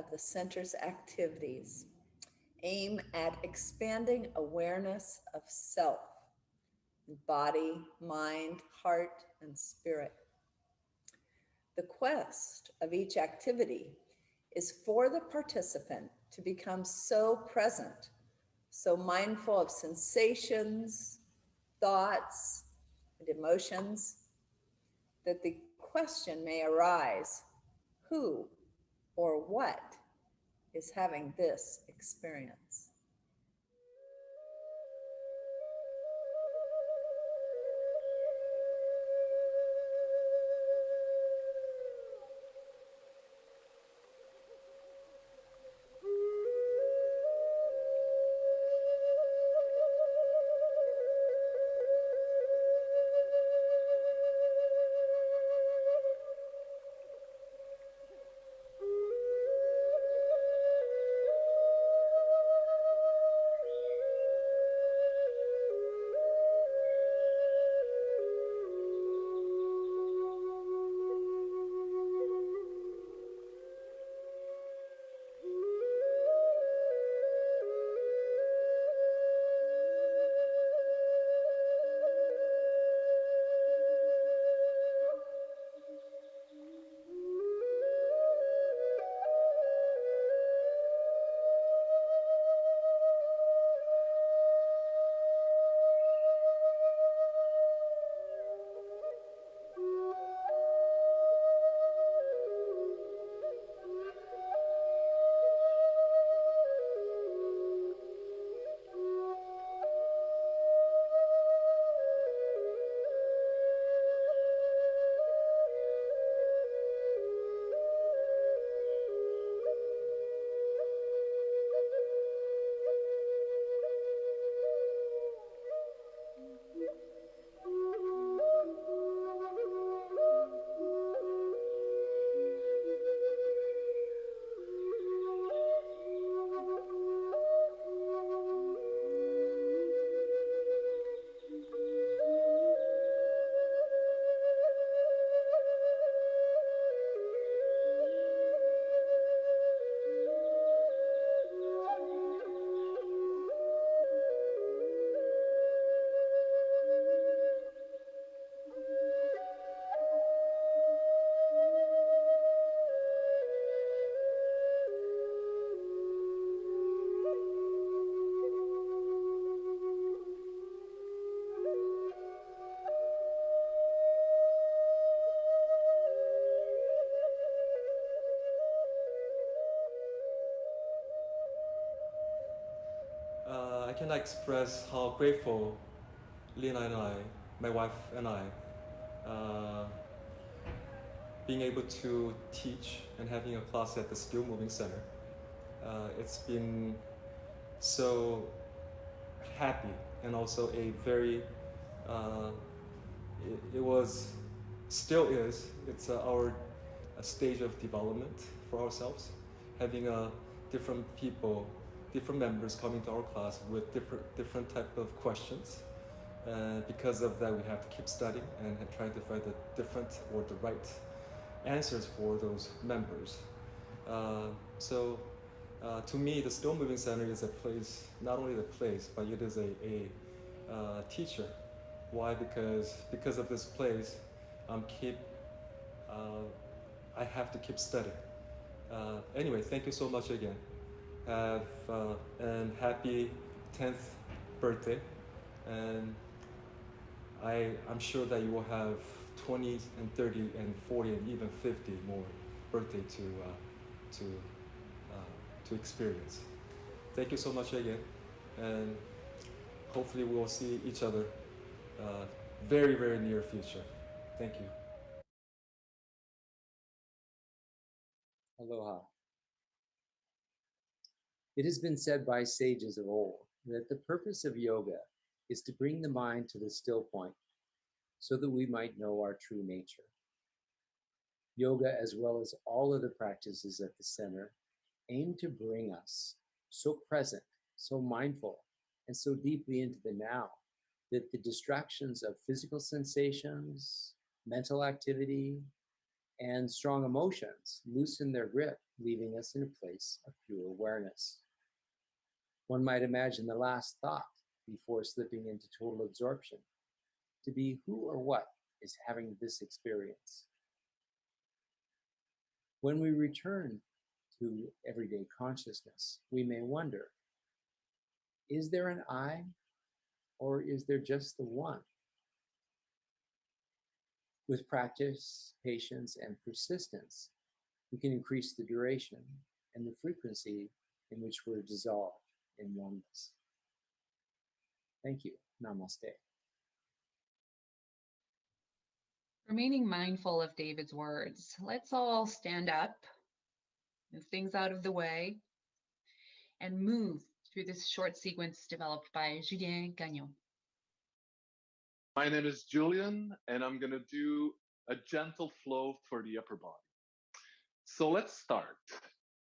of the center's activities aim at expanding awareness of self, body, mind, heart, and spirit. The quest of each activity is for the participant to become so present, so mindful of sensations, thoughts, and emotions, that the question may arise, who or what is having this experience? I cannot express how grateful Lena and I, my wife and I, being able to teach and having a class at the Skill Moving Center. It's been so happy and also a very, it was, still is, it's our stage of development for ourselves, having different people, different members coming to our class with different type of questions. Because of that, we have to keep studying and trying to find the different or the right answers for those members. To me, the Still Moving Center is a place, not only the place, but it is a teacher. Why? Because of this place, I have to keep studying. Anyway, thank you so much again. And happy 10th birthday. And I'm sure that you will have 20 and 30 and 40 and even 50 more birthday to experience. Thank you so much again, and hopefully we will see each other very, very near future. Thank you. Aloha. It has been said by sages of old that the purpose of yoga is to bring the mind to the still point so that we might know our true nature. Yoga, as well as all other practices at the center, aim to bring us so present, so mindful, and so deeply into the now that the distractions of physical sensations, mental activity, and strong emotions loosen their grip, leaving us in a place of pure awareness. One might imagine the last thought before slipping into total absorption to be who or what is having this experience. When we return to everyday consciousness, we may wonder, is there an I, or is there just the one? With practice, patience, and persistence, we can increase the duration and the frequency in which we're dissolved in oneness. Thank you. Namaste. Remaining mindful of David's words, let's all stand up, move things out of the way, and move through this short sequence developed by Julien Gagnon. My name is Julian, and I'm going to do a gentle flow for the upper body. So let's start.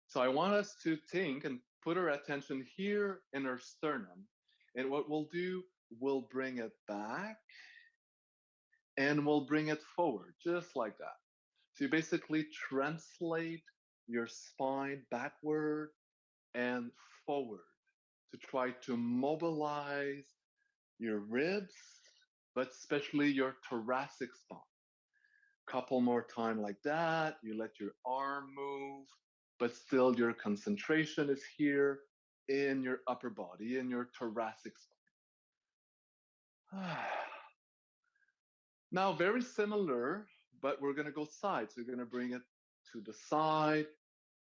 So I want us to think and put our attention here in our sternum. And what we'll do, we'll bring it back and we'll bring it forward, just like that. So you basically translate your spine backward and forward to try to mobilize your ribs, but especially your thoracic spine. Couple more time like that. You let your arm move, but still your concentration is here in your upper body, in your thoracic spine. Now, very similar, but we're going to go side. So you're going to bring it to the side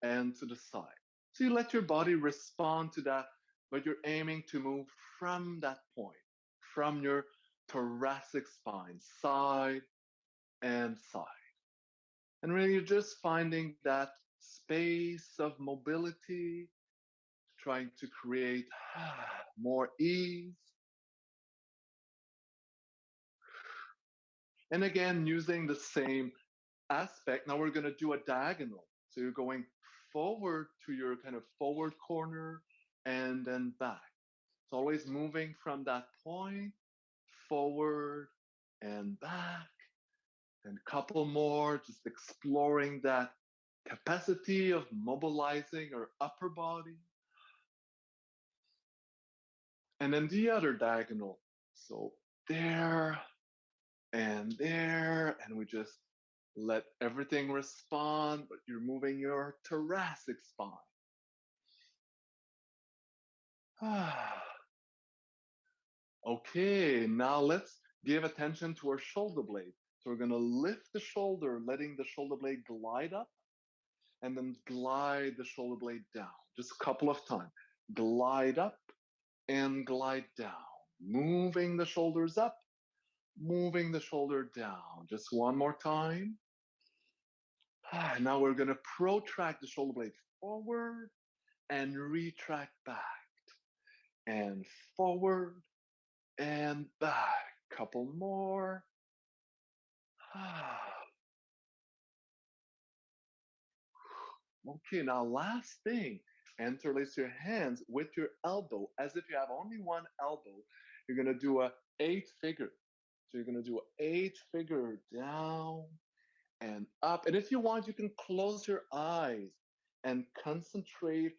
and to the side. So you let your body respond to that, but you're aiming to move from that point, from your thoracic spine, side and side. And really, you're just finding that space of mobility, trying to create more ease. And again, using the same aspect, now we're going to do a diagonal. So you're going forward to your kind of forward corner and then back. It's always moving from that point, forward and back. And a couple more, just exploring that capacity of mobilizing our upper body. And then the other diagonal. So there and there, and we just let everything respond, but you're moving your thoracic spine. Okay, now let's give attention to our shoulder blade. So we're going to lift the shoulder, letting the shoulder blade glide up, and then glide the shoulder blade down. Just a couple of times. Glide up and glide down. Moving the shoulders up, moving the shoulder down. Just one more time. Now we're going to protract the shoulder blade forward and retract back. And forward and back. Couple more. Okay, now last thing. Interlace your hands with your elbow as if you have only one elbow. You're going to do a 8-figure. So you're going to do an 8-figure down and up. And if you want, you can close your eyes and concentrate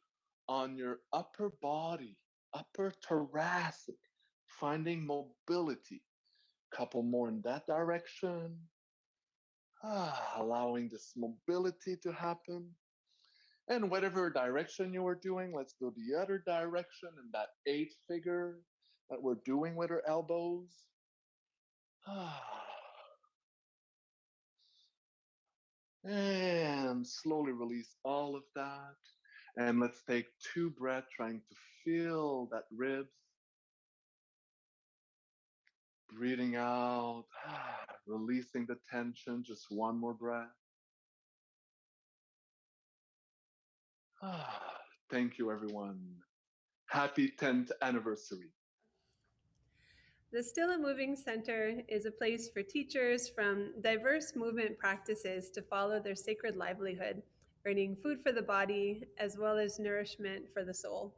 on your upper body, upper thoracic, finding mobility. Couple more in that direction. Allowing this mobility to happen. And whatever direction you were doing, let's go the other direction in that 8-figure that we're doing with our elbows. And slowly release all of that. And let's take 2 breaths, trying to feel that ribs. Breathing out, releasing the tension, just one more breath. Thank you, everyone. Happy 10th anniversary. The Still and Moving Center is a place for teachers from diverse movement practices to follow their sacred livelihood, earning food for the body as well as nourishment for the soul.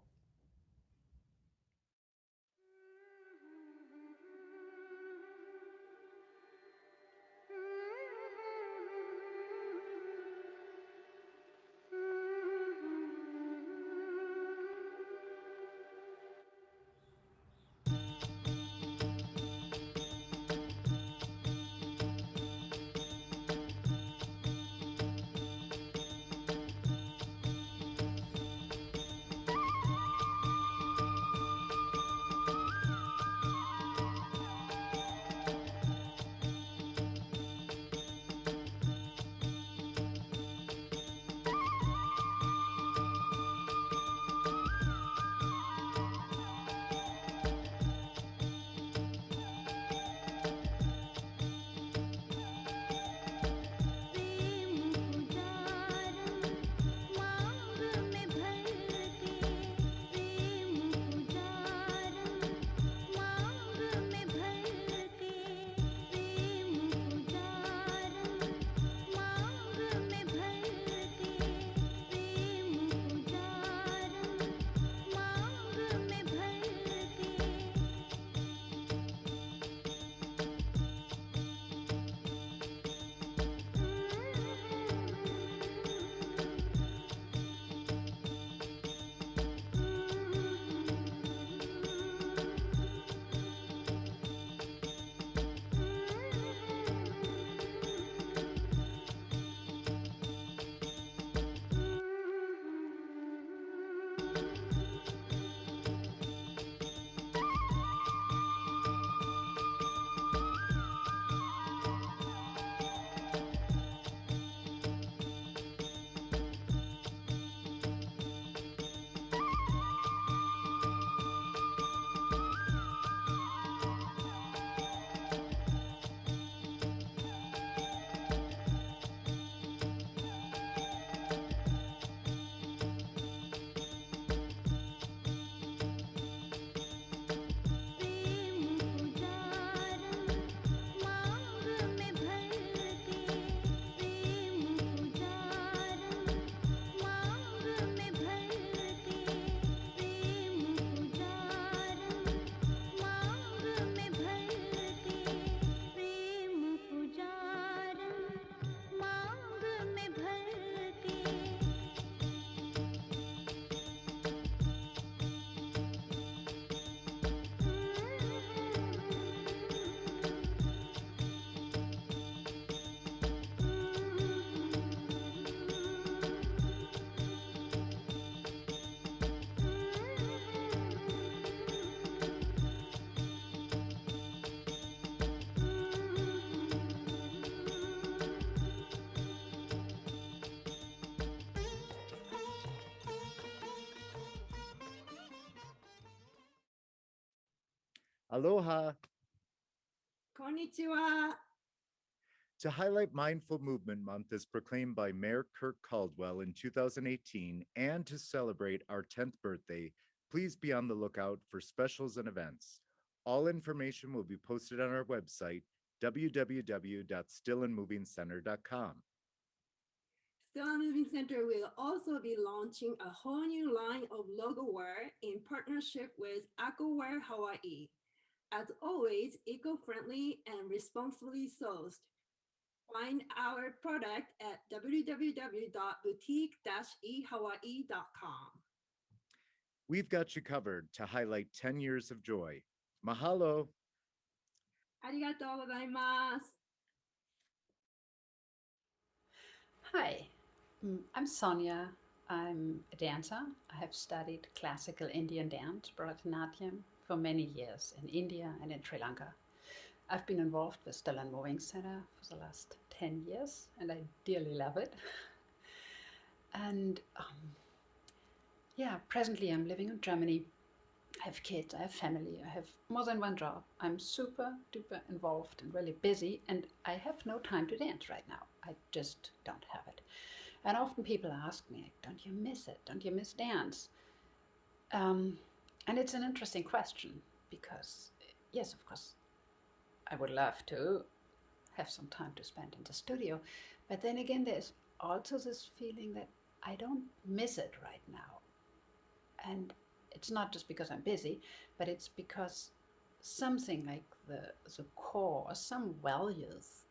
Aloha. Konnichiwa. To highlight Mindful Movement Month as proclaimed by Mayor Kirk Caldwell in 2018 and to celebrate our 10th birthday, please be on the lookout for specials and events. All information will be posted on our website, www.stillandmovingcenter.com. Still Moving Center will also be launching a whole new line of logo wear in partnership with AquaWear Hawaii. As always, eco-friendly and responsibly sourced. Find our product at www.boutique-ehawaii.com. We've got you covered to highlight 10 years of joy. Mahalo. Arigatou gozaimasu. Hi, I'm Sonia. I'm a dancer. I have studied classical Indian dance, Bharatanatyam, for many years in India and in Sri Lanka. I've been involved with Still and Moving Center for the last 10 years, and I dearly love it. And yeah, presently I'm living in Germany. I have kids, I have family, I have more than one job. I'm super duper involved and really busy, and I have no time to dance right now. I just don't have it. And often people ask me, don't you miss it? Don't you miss dance? And it's an interesting question because, yes, of course, I would love to have some time to spend in the studio. But then again, there's also this feeling that I don't miss it right now. And it's not just because I'm busy, but it's because something like the core, or some values,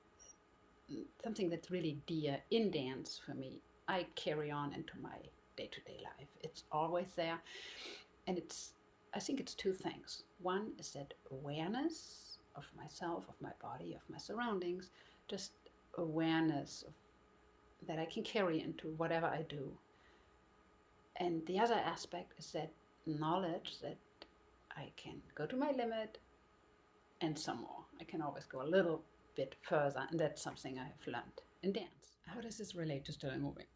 something that's really dear in dance for me, I carry on into my day-to-day life. It's always there. And I think it's two things. One is that awareness of myself, of my body, of my surroundings, just awareness of, that I can carry into whatever I do. And the other aspect is that knowledge that I can go to my limit and some more. I can always go a little bit further, and that's something I have learned in dance. How does this relate to Still and Moving?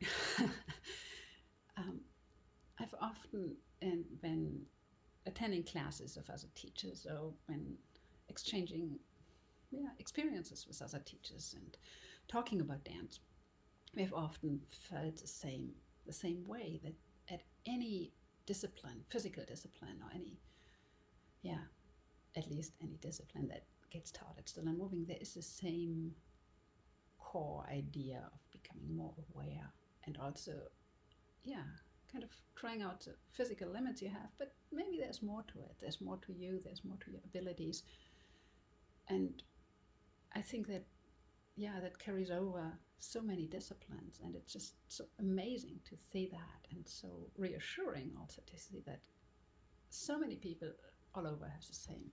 I've often, when attending classes of other teachers or when exchanging experiences with other teachers and talking about dance, we've often felt the same way, that at any discipline, physical discipline, or at least any discipline that gets taught at Still and Moving, there is the same core idea of becoming more aware and also, kind of trying out the physical limits you have, but maybe there's more to it. There's more to you, there's more to your abilities. And I think that, that carries over so many disciplines, and it's just so amazing to see that, and so reassuring also to see that so many people all over have the same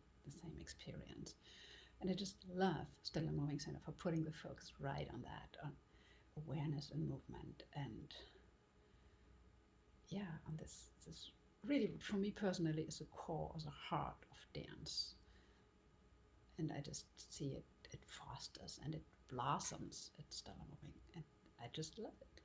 experience. And I just love Still and Moving Center for putting the focus right on that, on awareness and movement, and on this really, for me personally, is the core, or the heart of dance. And I just see it fosters and it blossoms at Still and Moving, and I just love it.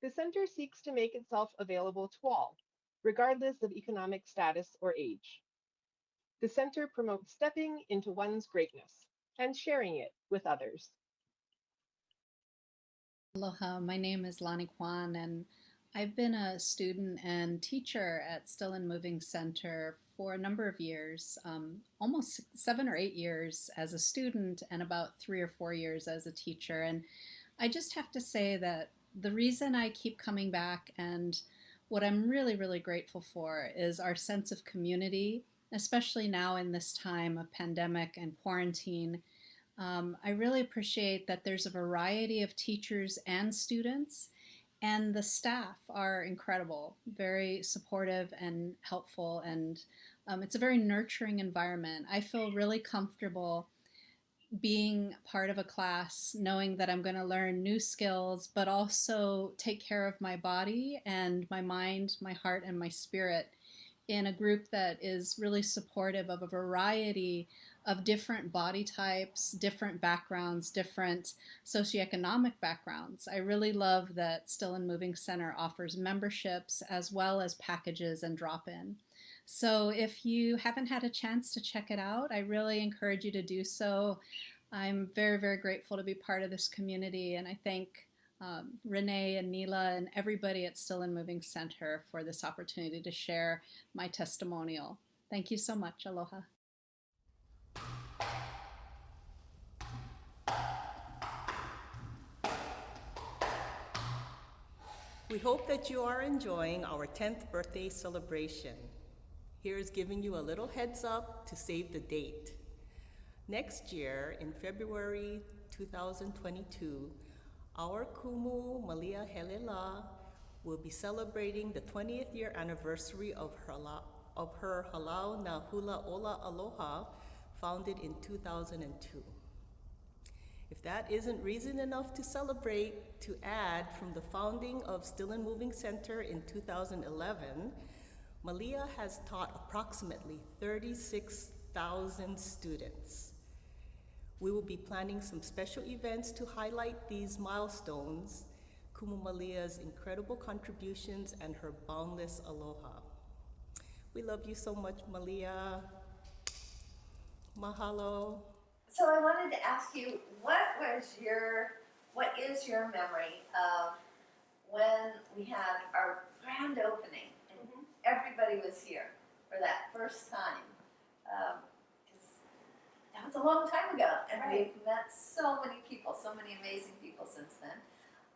The center seeks to make itself available to all, regardless of economic status or age. The center promotes stepping into one's greatness and sharing it with others. Aloha, my name is Lani Kwan, and I've been a student and teacher at Still and Moving Center for a number of years, almost 7 or 8 years as a student and about 3 or 4 years as a teacher. And I just have to say that the reason I keep coming back and what I'm really, really grateful for is our sense of community, especially now in this time of pandemic and quarantine. I really appreciate that there's a variety of teachers and students, and the staff are incredible, very supportive and helpful, and it's a very nurturing environment. I feel really comfortable being part of a class, knowing that I'm going to learn new skills, but also take care of my body and my mind, my heart, and my spirit in a group that is really supportive of a variety of different body types, different backgrounds, different socioeconomic backgrounds. I really love that Still and Moving Center offers memberships as well as packages and drop-in. So if you haven't had a chance to check it out, I really encourage you to do so. I'm very, very grateful to be part of this community, and I thank Renee and Neela and everybody at Still and Moving Center for this opportunity to share my testimonial. Thank you so much. Aloha. We hope that you are enjoying our 10th birthday celebration. Here's giving you a little heads up to save the date. Next year, in February 2022, our kumu Malia Helela will be celebrating the 20th year anniversary of her Halau na Hula Ola Aloha, founded in 2002. If that isn't reason enough to celebrate, to add, from the founding of Still and Moving Center in 2011, Malia has taught approximately 36,000 students. We will be planning some special events to highlight these milestones, Kumu Malia's incredible contributions, and her boundless aloha. We love you so much, Malia. Mahalo. So I wanted to ask you, what is your memory of when we had our grand opening and everybody was here for that first time? 'Cause that was a long time ago, and we've met so many people, so many amazing people since then.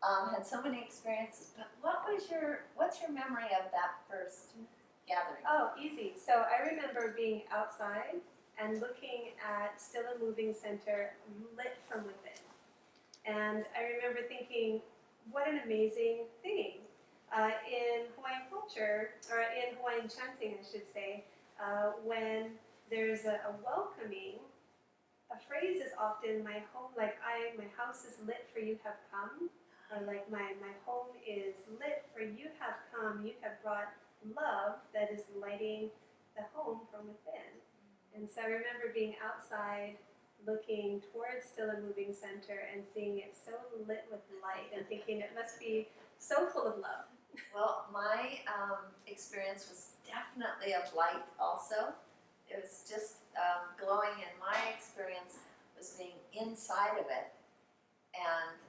Had so many experiences. But what's your memory of that first gathering? Oh, easy. So I remember being outside and looking at Still and Moving Center lit from within. And I remember thinking, what an amazing thing. In Hawaiian culture, or in Hawaiian chanting, I should say, when there's a welcoming, a phrase is often, my home, like my house is lit for you have come, or like my home is lit for you have come, you have brought love that is lighting the home from within. And so I remember being outside looking towards Still and Moving Center and seeing it so lit with light and thinking it must be so full of love. Well, my experience was definitely of light also. It was just glowing, and my experience was being inside of it. And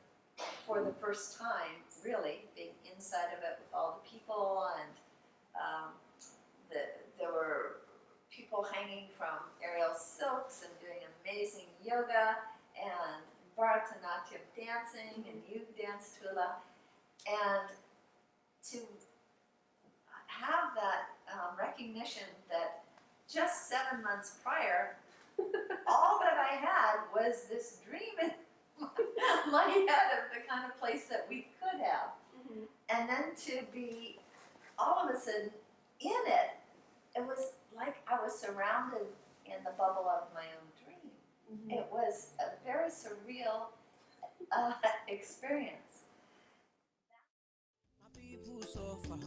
for the first time, really, being inside of it with all the people, and there were people hanging from aerial silks and doing amazing yoga and Bharatanatyam dancing and youth dance tula. And to have that recognition that just 7 months prior, all that I had was this dream in my head of the kind of place that we could have. And then to be all of a sudden in it, it was like I was surrounded in the bubble of my own dream. It was a very surreal experience. People suffer,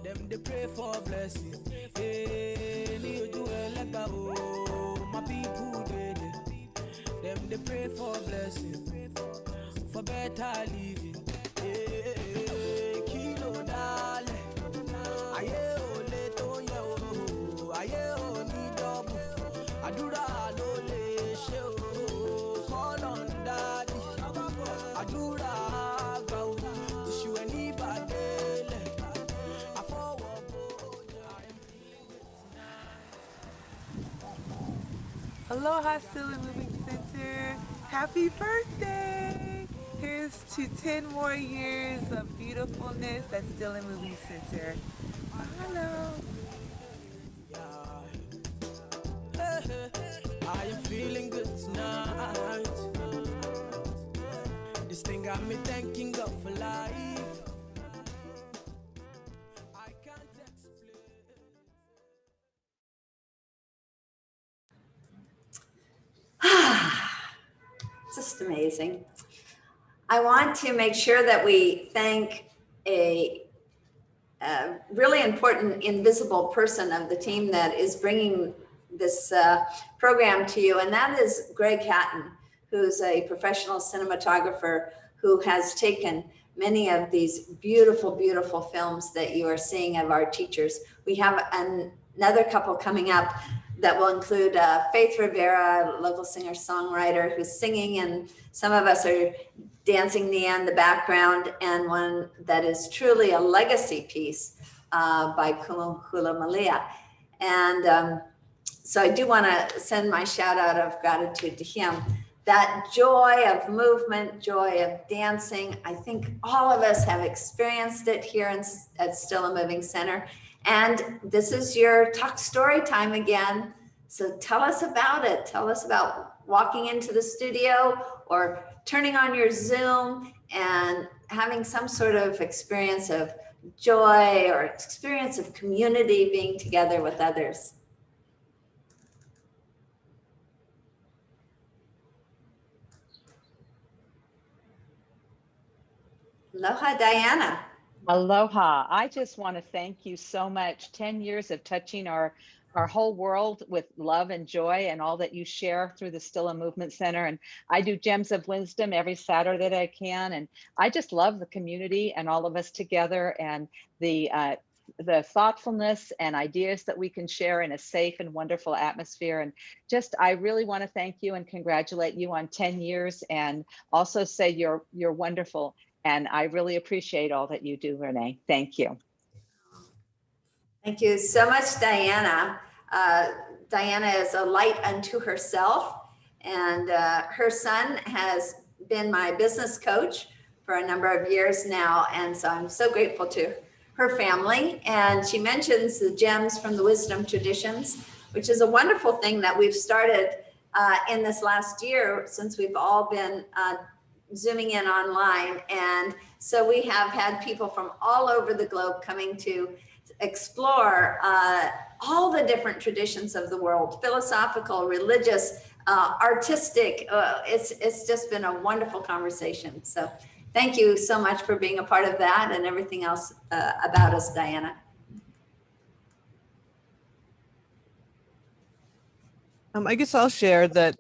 them they pray for blessing. Hey, my people them they pray for blessing, for better living. Hey, àdúrà ló lè ṣe o, call on daddy, àdúrà àgbà o, tìṣù ẹ̀ ní ìbàdélẹ̀, àfọwọ́ bóyá. Aloha, Still and Moving Center. Happy birthday! Here's to 10 more years of beautifulness at Still and Moving Center. Hello. I am feeling good tonight. This thing got me thanking God for life. I can't explain. Just amazing. I want to make sure that we thank a really important invisible person of the team that is bringing this program to you, and that is Greg Hatton, who's a professional cinematographer who has taken many of these beautiful, beautiful films that you are seeing of our teachers. We have another couple coming up that will include Faith Rivera, a local singer-songwriter who's singing, and some of us are dancing Nia in the background, and one that is truly a legacy piece by Malia. And so I do want to send my shout out of gratitude to him. That joy of movement, joy of dancing, I think all of us have experienced it here at Still a Moving Center. And this is your talk story time again. So tell us about it. Tell us about walking into the studio or turning on your Zoom and having some sort of experience of joy or experience of community, being together with others. Aloha, Diana. Aloha. I just want to thank you so much. 10 years of touching our whole world with love and joy and all that you share through the Still a Movement Center. And I do Gems of Wisdom every Saturday that I can. And I just love the community and all of us together and the thoughtfulness and ideas that we can share in a safe and wonderful atmosphere. And just, I really want to thank you and congratulate you on 10 years and also say you're wonderful. And I really appreciate all that you do, Renee. Thank you. Thank you so much, Diana. Diana is a light unto herself, and her son has been my business coach for a number of years now. And so I'm so grateful to her family. And she mentions the gems from the wisdom traditions, which is a wonderful thing that we've started in this last year since we've all been Zooming in online. And so we have had people from all over the globe coming to explore all the different traditions of the world, philosophical, religious, artistic. It's just been a wonderful conversation. So thank you so much for being a part of that and everything else about us, Diana. I guess I'll share that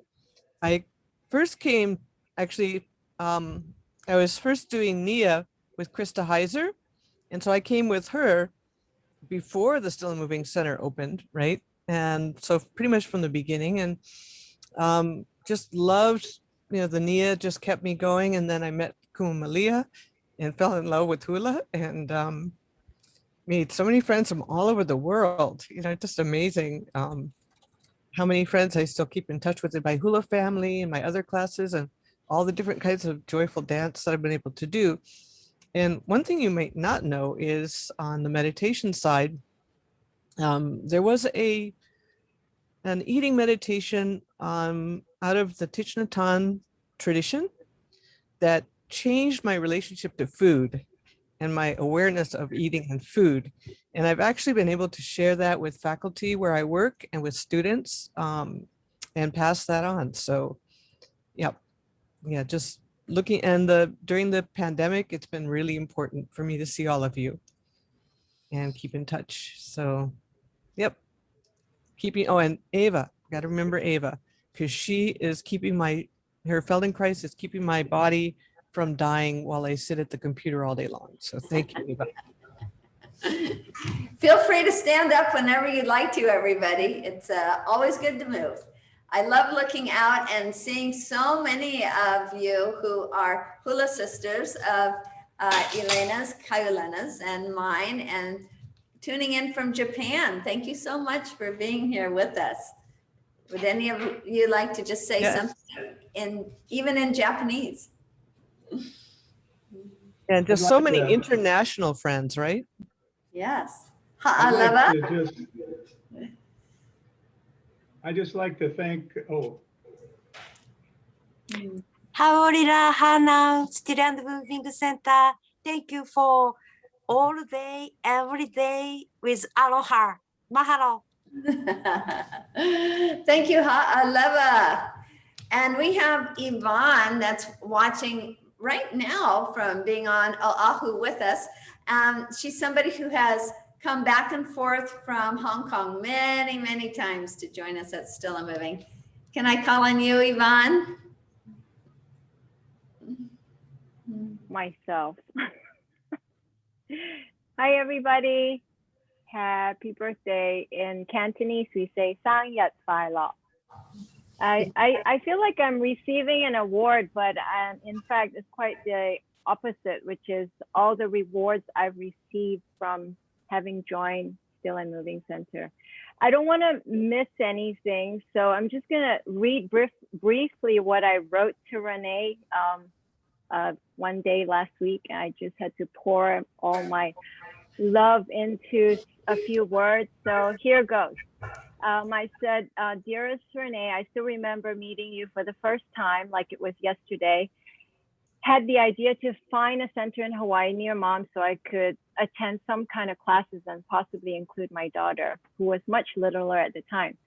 I first came, actually, I was first doing Nia with Krista Heiser. And so I came with her before the Still and Moving Center opened, right? And so pretty much from the beginning, and just loved, the Nia just kept me going. And then I met Malia and fell in love with hula, and made so many friends from all over the world. Just amazing how many friends I still keep in touch with in my hula family and my other classes and all the different kinds of joyful dance that I've been able to do. And one thing you might not know is on the meditation side, there was an eating meditation out of the Thich Nhat Hanh tradition that changed my relationship to food and my awareness of eating and food. And I've actually been able to share that with faculty where I work and with students and pass that on. So, yeah, just looking, and during the pandemic, it's been really important for me to see all of you and keep in touch. So, yep, and Ava, got to remember Ava, because she is keeping her Feldenkrais is keeping my body from dying while I sit at the computer all day long. So thank you, Ava. Feel free to stand up whenever you'd like to, everybody. It's always good to move. I love looking out and seeing so many of you who are hula sisters of Elena's, Kaiulena's, and mine, and tuning in from Japan. Thank you so much for being here with us. Would any of you like to just say Yes. something even in Japanese? And just I'd so like many to- international friends, right? Yes. I'd like Ha'alava. to I just like to thank, Haorira Hana Student Moving Center. Thank you for all day, every day with aloha. Mahalo. Thank you, Ha'alava. And we have Yvonne that's watching right now from being on Oahu with us. She's somebody who has come back and forth from Hong Kong many, many times to join us at Still and Moving. Can I call on you, Yvonne? Myself. Hi, everybody. Happy birthday. In Cantonese, we say Sang Yat Phai Lo. I feel like I'm receiving an award, but in fact, it's quite the opposite, which is all the rewards I've received from having joined Still and Moving Center. I don't want to miss anything, so I'm just going to read briefly what I wrote to Renee one day last week. I just had to pour all my love into a few words, so here goes. I said, dearest Renee, I still remember meeting you for the first time like it was yesterday. Had the idea to find a center in Hawaii near mom so I could attend some kind of classes and possibly include my daughter, who was much littler at the time.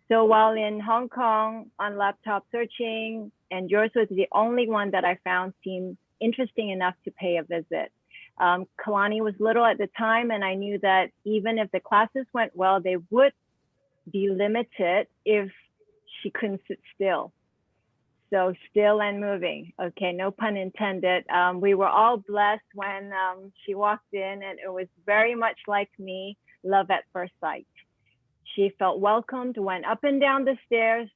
So while in Hong Kong on laptop searching, and yours was the only one that I found seemed interesting enough to pay a visit. Kalani was little at the time, and I knew that even if the classes went well, they would be limited if she couldn't sit still. So still and moving. Okay, no pun intended. We were all blessed when she walked in, and it was very much like me, love at first sight. She felt welcomed, went up and down the stairs,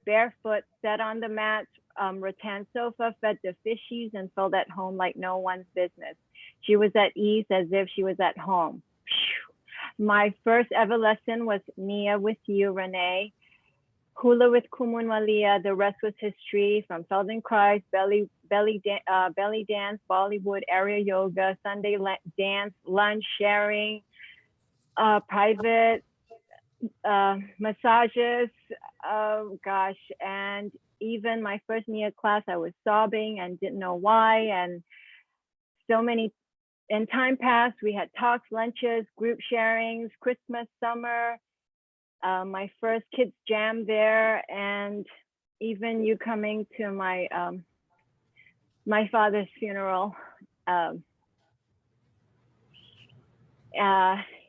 barefoot, sat on the mat, rattan sofa, fed the fishies, and felt at home like no one's business. She was at ease as if she was at home. My first ever lesson was Nia with you, Renee. Hula with Kumun Malia, the rest was history, from Feldenkrais, belly dance, Bollywood, area yoga, Sunday dance, lunch, sharing, private massages, oh gosh, and even my first Nia class, I was sobbing and didn't know why, and so many. And time passed, we had talks, lunches, group sharings, Christmas, summer, my first kids jam there, and even you coming to my my father's funeral.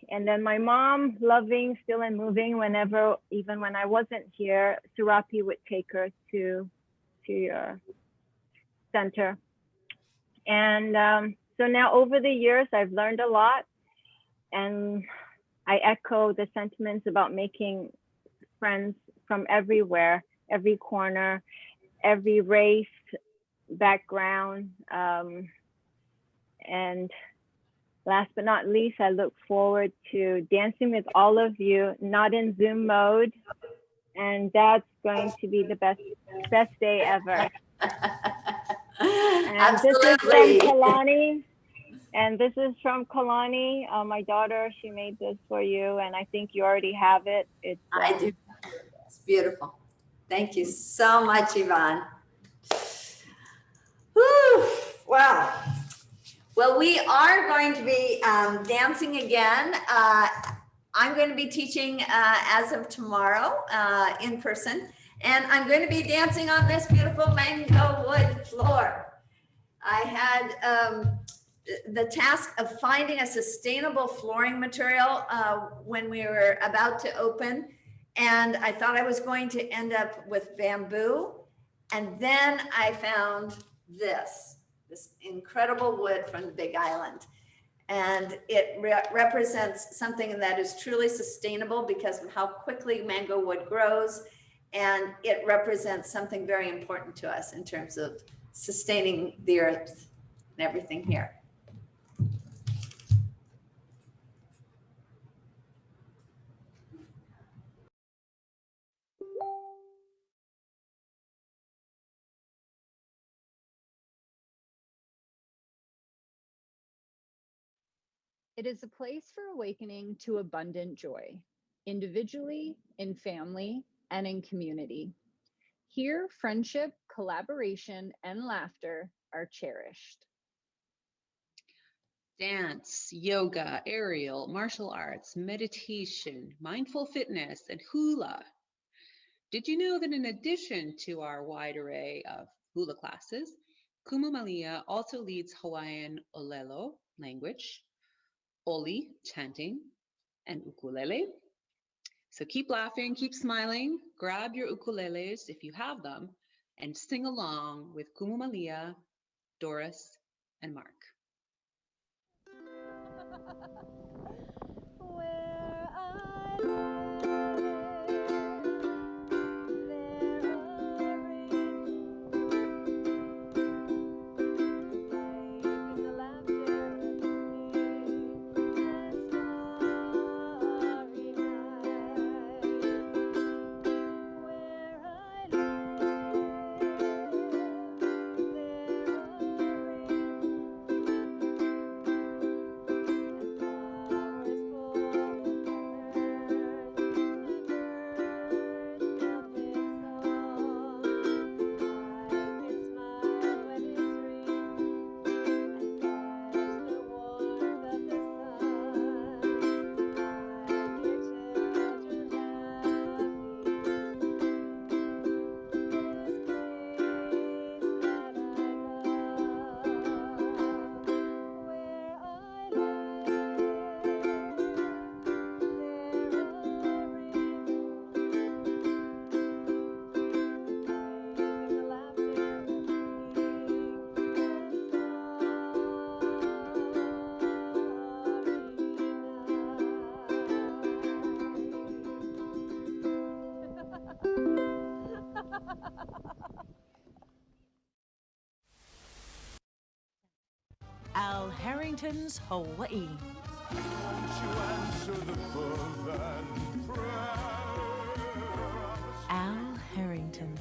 And then my mom, loving, still and moving, whenever, even when I wasn't here, Surapi would take her to your center. And so now over the years, I've learned a lot, and I echo the sentiments about making friends from everywhere, every corner, every race, background. And last but not least, I look forward to dancing with all of you, not in Zoom mode. And that's going to be the best day ever. And Absolutely. This is from Kalani. And this is from Kalani, my daughter. She made this for you, and I think you already have it. I do. It's beautiful. Thank you so much, Yvonne. Whew. Wow. Well, we are going to be dancing again. I'm going to be teaching as of tomorrow in person, and I'm going to be dancing on this beautiful mango wood floor. I had the task of finding a sustainable flooring material when we were about to open. And I thought I was going to end up with bamboo. And then I found this incredible wood from the Big Island. And it represents something that is truly sustainable because of how quickly mango wood grows. And it represents something very important to us in terms of sustaining the earth and everything here. It is a place for awakening to abundant joy, individually, in family, and in community. Here, friendship, collaboration, and laughter are cherished. Dance, yoga, aerial, martial arts, meditation, mindful fitness, and hula. Did you know that in addition to our wide array of hula classes, Malia also leads Hawaiian Olelo language, Oli chanting, and ukulele. So keep laughing, keep smiling, grab your ukuleles if you have them, and sing along with Malia, Doris, and Mark. Where I live, there are rings. Life in the laughter of me and starry night. Where I live, there are Al Harrington's Hawaii. Al Harrington,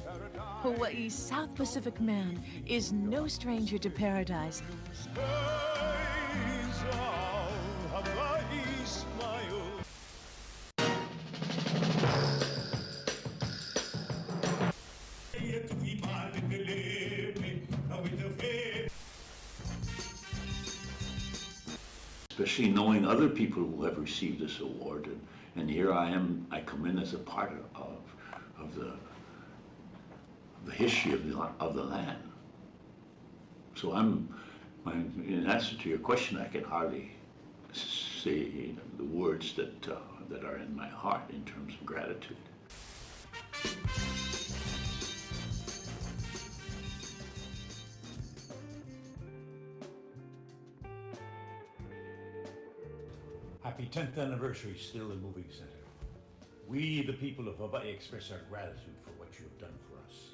Hawaii's South Pacific man, is no stranger to paradise. Especially knowing other people who have received this award, and here I am. I come in as a part of the history of the land. So in answer to your question, I can hardly say the words that are in my heart in terms of gratitude. Happy 10th anniversary, Still and Moving Center. We, the people of Hawaii, express our gratitude for what you have done for us.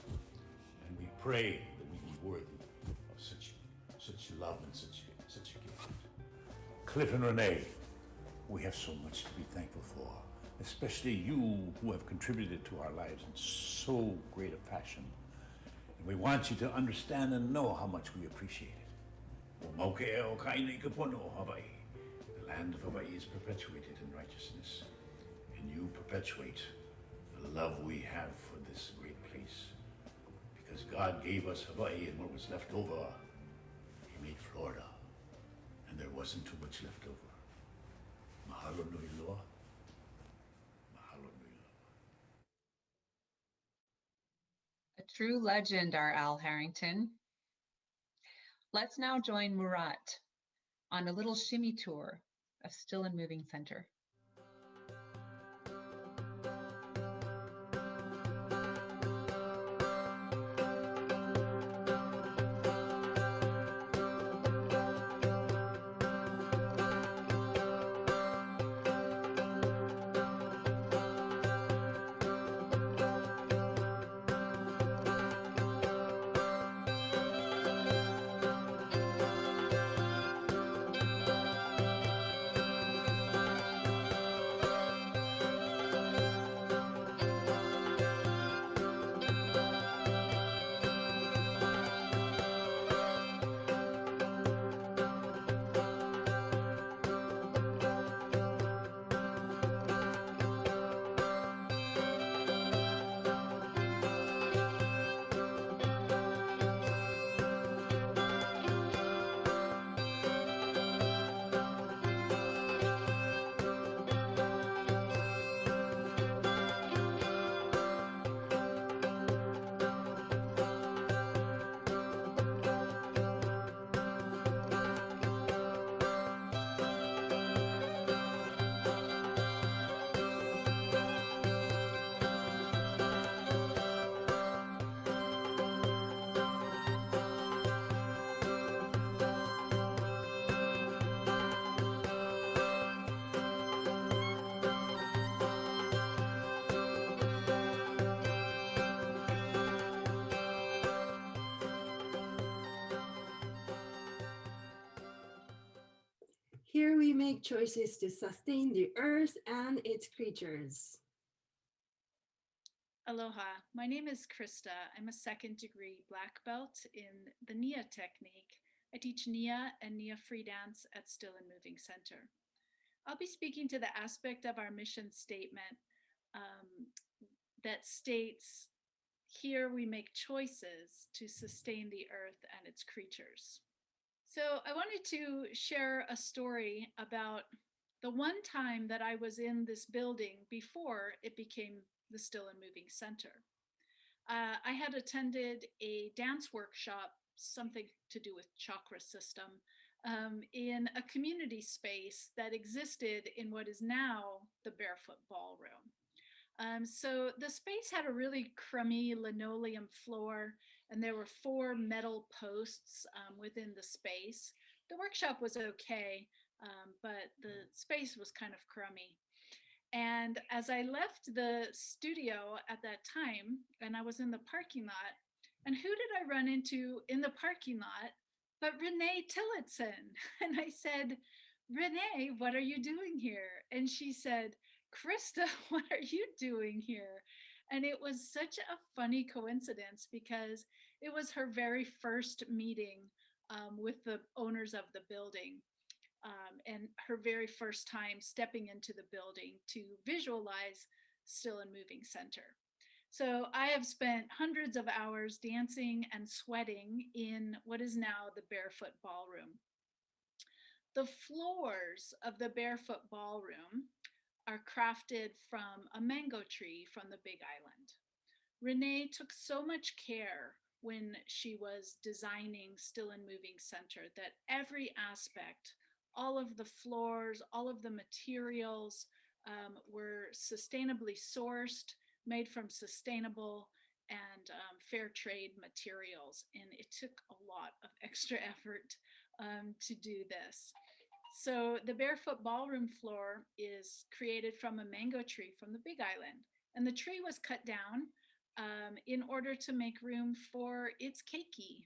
And we pray that we be worthy of such love and such a gift. Cliff and Renee, we have so much to be thankful for, especially you who have contributed to our lives in so great a fashion. And we want you to understand and know how much we appreciate it. O Maukea o Kaine Kapono, Hawaii. The land of Hawaii is perpetuated in righteousness, and you perpetuate the love we have for this great place. Because God gave us Hawaii, and what was left over, He made Florida, and there wasn't too much left over. Mahalo nui loa. Mahalo nui loa. A true legend, our Al Harrington. Let's now join Murat on a little shimmy tour of Still and Moving Center. Here we make choices to sustain the earth and its creatures. Aloha, my name is Krista. I'm a second degree black belt in the Nia technique. I teach Nia and Nia free dance at Still and Moving Center. I'll be speaking to the aspect of our mission statement that states, here we make choices to sustain the earth and its creatures. So I wanted to share a story about the one time that I was in this building before it became the Still and Moving Center. I had attended a dance workshop, something to do with chakra system, in a community space that existed in what is now the Barefoot Ballroom. So the space had a really crummy linoleum floor, and there were 4 metal posts within the space. The workshop was okay, but the space was kind of crummy. And as I left the studio at that time, and I was in the parking lot, and who did I run into in the parking lot but Renee Tillotson? And I said, Renee, what are you doing here? And she said, Krista, what are you doing here? And it was such a funny coincidence because it was her very first meeting with the owners of the building. And her very first time stepping into the building to visualize Still and Moving Center. So I have spent hundreds of hours dancing and sweating in what is now the Barefoot Ballroom. The floors of the Barefoot Ballroom are crafted from a mango tree from the Big Island. Renee took so much care when she was designing Still and Moving Center that every aspect, all of the floors, all of the materials were sustainably sourced, made from sustainable and fair trade materials. And it took a lot of extra effort to do this. So the Barefoot Ballroom floor is created from a mango tree from the Big Island. And the tree was cut down in order to make room for its keiki.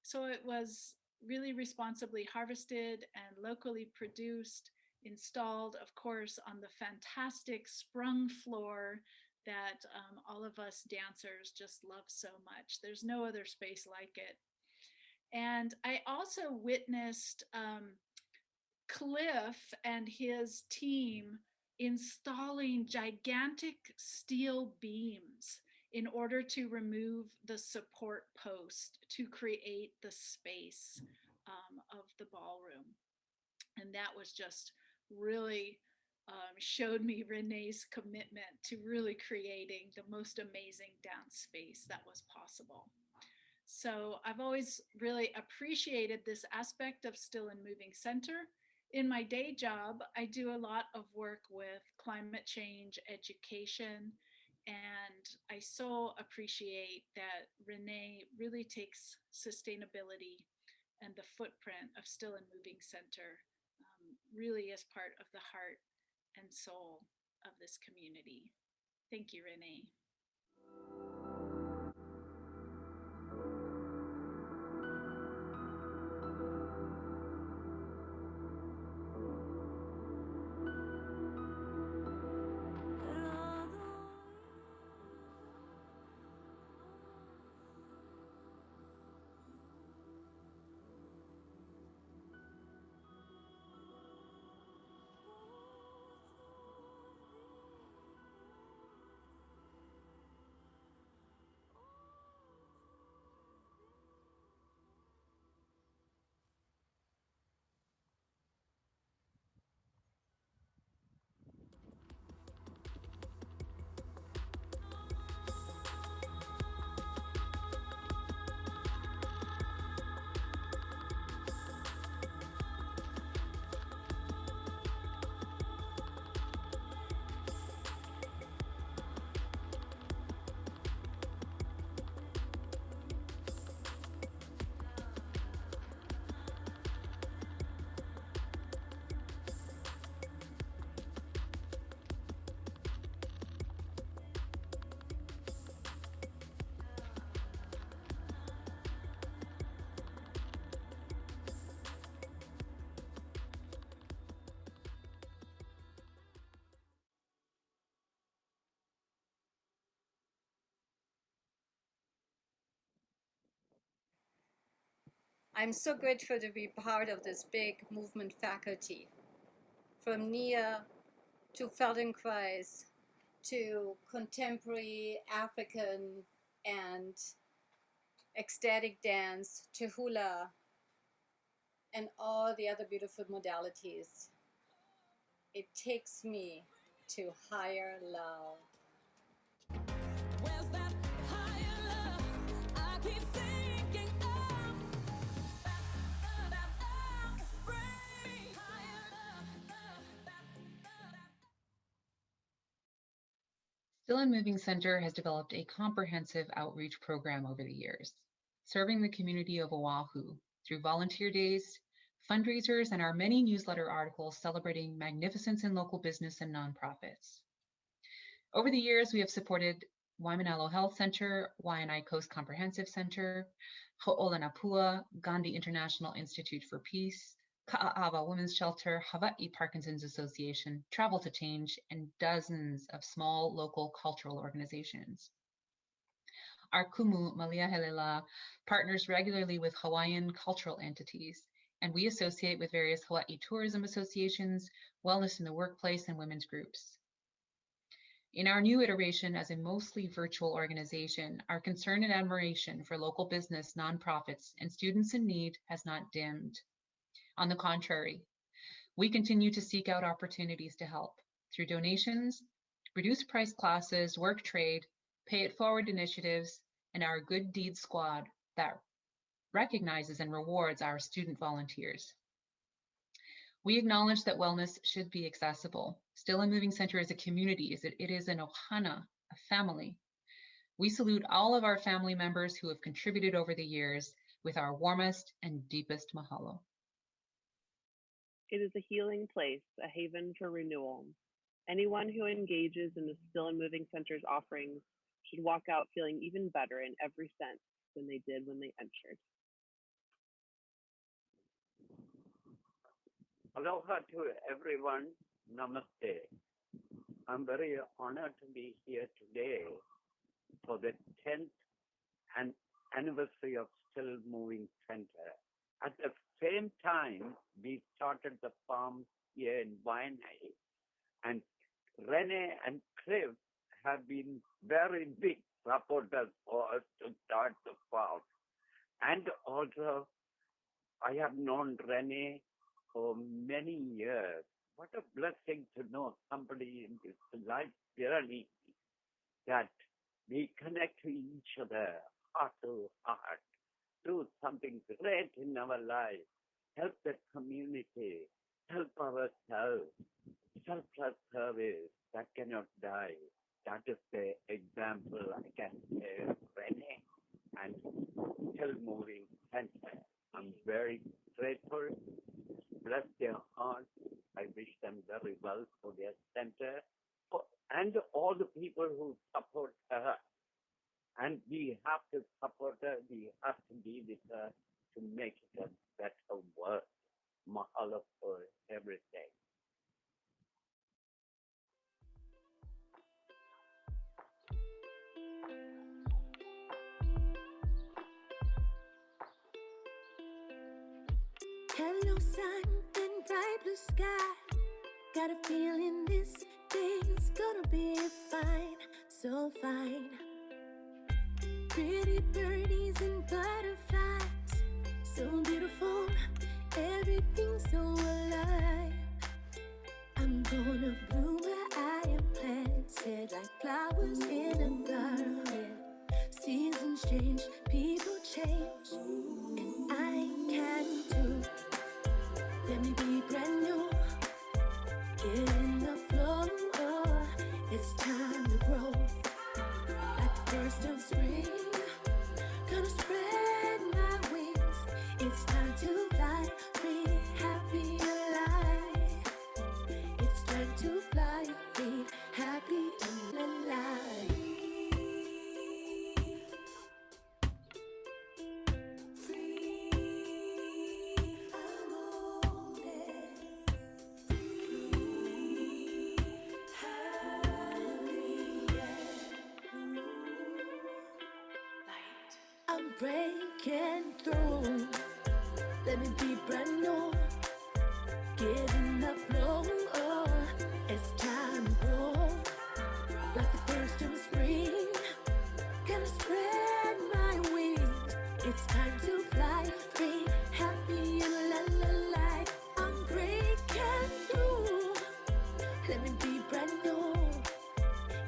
So it was really responsibly harvested and locally produced, installed, of course, on the fantastic sprung floor that all of us dancers just love so much. There's no other space like it. And I also witnessed Cliff and his team installing gigantic steel beams in order to remove the support post to create the space of the ballroom. And that was just really showed me Renee's commitment to really creating the most amazing dance space that was possible. So I've always really appreciated this aspect of Still and Moving Center. In my day job, I do a lot of work with climate change education, and I so appreciate that Renee really takes sustainability and the footprint of Still and Moving Center really as part of the heart and soul of this community. Thank you, Renee. I'm so grateful to be part of this big movement faculty. From Nia to Feldenkrais to contemporary African and ecstatic dance to hula and all the other beautiful modalities. It takes me to higher love. Still and Moving Center has developed a comprehensive outreach program over the years, serving the community of Oahu through volunteer days, fundraisers, and our many newsletter articles celebrating magnificence in local business and nonprofits. Over the years, we have supported Waimanalo Health Center, Waianae Coast Comprehensive Center, Ho'olanapua, Gandhi International Institute for Peace, Ka'aava Women's Shelter, Hawaii Parkinson's Association, Travel to Change, and dozens of small local cultural organizations. Our kumu, Malia Helela, partners regularly with Hawaiian cultural entities, and we associate with various Hawaii tourism associations, wellness in the workplace, and women's groups. In our new iteration as a mostly virtual organization, our concern and admiration for local business, nonprofits, and students in need has not dimmed. On the contrary, we continue to seek out opportunities to help through donations, reduced price classes, work trade, pay it forward initiatives, and our good deeds squad that recognizes and rewards our student volunteers. We acknowledge that wellness should be accessible. Still and Moving Center is a community, it is an ohana, a family. We salute all of our family members who have contributed over the years with our warmest and deepest mahalo. It is a healing place, a haven for renewal. Anyone who engages in the Still and Moving Center's offerings should walk out feeling even better in every sense than they did when they entered. Aloha to everyone. Namaste. I'm very honored to be here today for the 10th anniversary of Still Moving Center. At the same time, we started the farm here in Waianae, and Rene and Cliff have been very big supporters for us to start the farm. And also, I have known Rene for many years. What a blessing to know somebody in this life journey that we connect to each other, heart to heart, do something great in our life, help the community, help ourselves, selfless service that cannot die. That is the example I can say, Rene and Still Moving Center. I'm very grateful. Bless their hearts. I wish them very well for their center and all the people who support her. And we have to support her. We have to be with her to make it a better world. Mahalo for everything. Hello, sun and bright blue sky. Got a feeling this day's gonna be fine, so fine. Pretty birdies and butterflies, so beautiful, everything's so alive. I'm gonna bloom where I am planted, like flowers in a garden. Seasons change, people change, and I can too. Let me be brand new. Get in the flow. It's time to grow. Like the first of spring, gonna spread my wings. It's time to fly, free, happy, alive. It's time to fly, free, happy, and alive. I'm breaking through. Let me be brand new. Giving up no more. It's time to grow. Like the first of spring. Gonna spread my wings. It's time to fly free. Happy and la la la. I'm breaking through. Let me be brand new.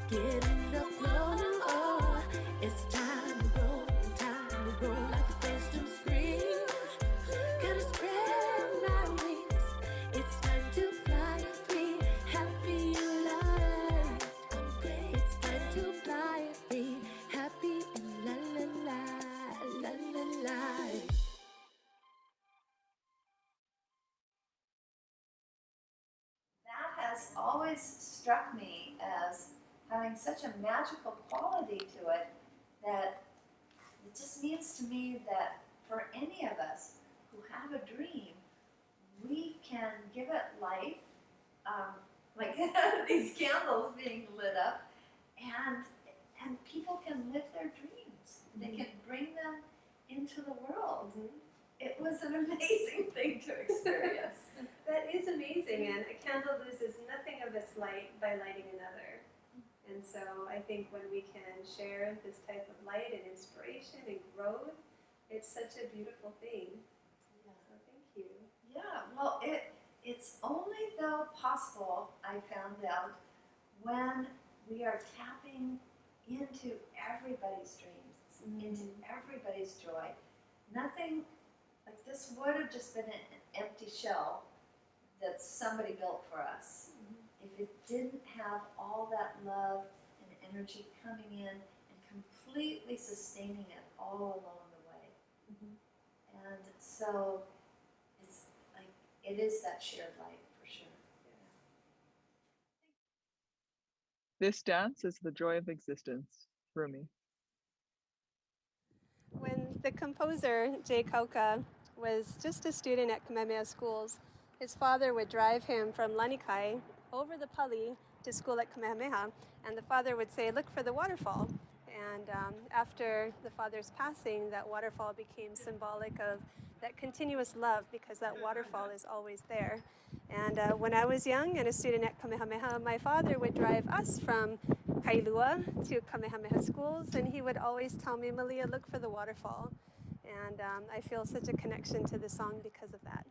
Giving up no more. It's time to grow. Time to grow like the first of spring. Gonna spread my wings. It's time to fly free, happy and light. It's time to fly free, happy and la la la, la la la. That has always struck me as having such a magical quality to it that it just means to me that for any of us who have a dream, we can give it life, like these candles being lit up, and people can live their dreams. They can bring them into the world. It was an amazing thing to experience. That is amazing, and a candle loses nothing of its light by lighting another. And so I think when we can share this type of light and inspiration and growth, it's such a beautiful thing. So thank you. Yeah, well, it's only though possible, I found out, when we are tapping into everybody's dreams, into everybody's joy. Nothing, like this would have just been an empty shell that somebody built for us if it didn't have all that love and energy coming in and completely sustaining it all along the way. And so it's like, it is that shared light for sure. This dance is the joy of existence. Rumi. When the composer, Jay Kauka, was just a student at Kamehameha schools, his father would drive him from Lanikai over the Pali to school at Kamehameha, and the father would say, "Look for the waterfall." And after the father's passing, that waterfall became symbolic of that continuous love, because that waterfall is always there. And when I was young and a student at Kamehameha, my father would drive us from Kailua to Kamehameha schools, and he would always tell me, "Malia, look for the waterfall." And I feel such a connection to the song because of that.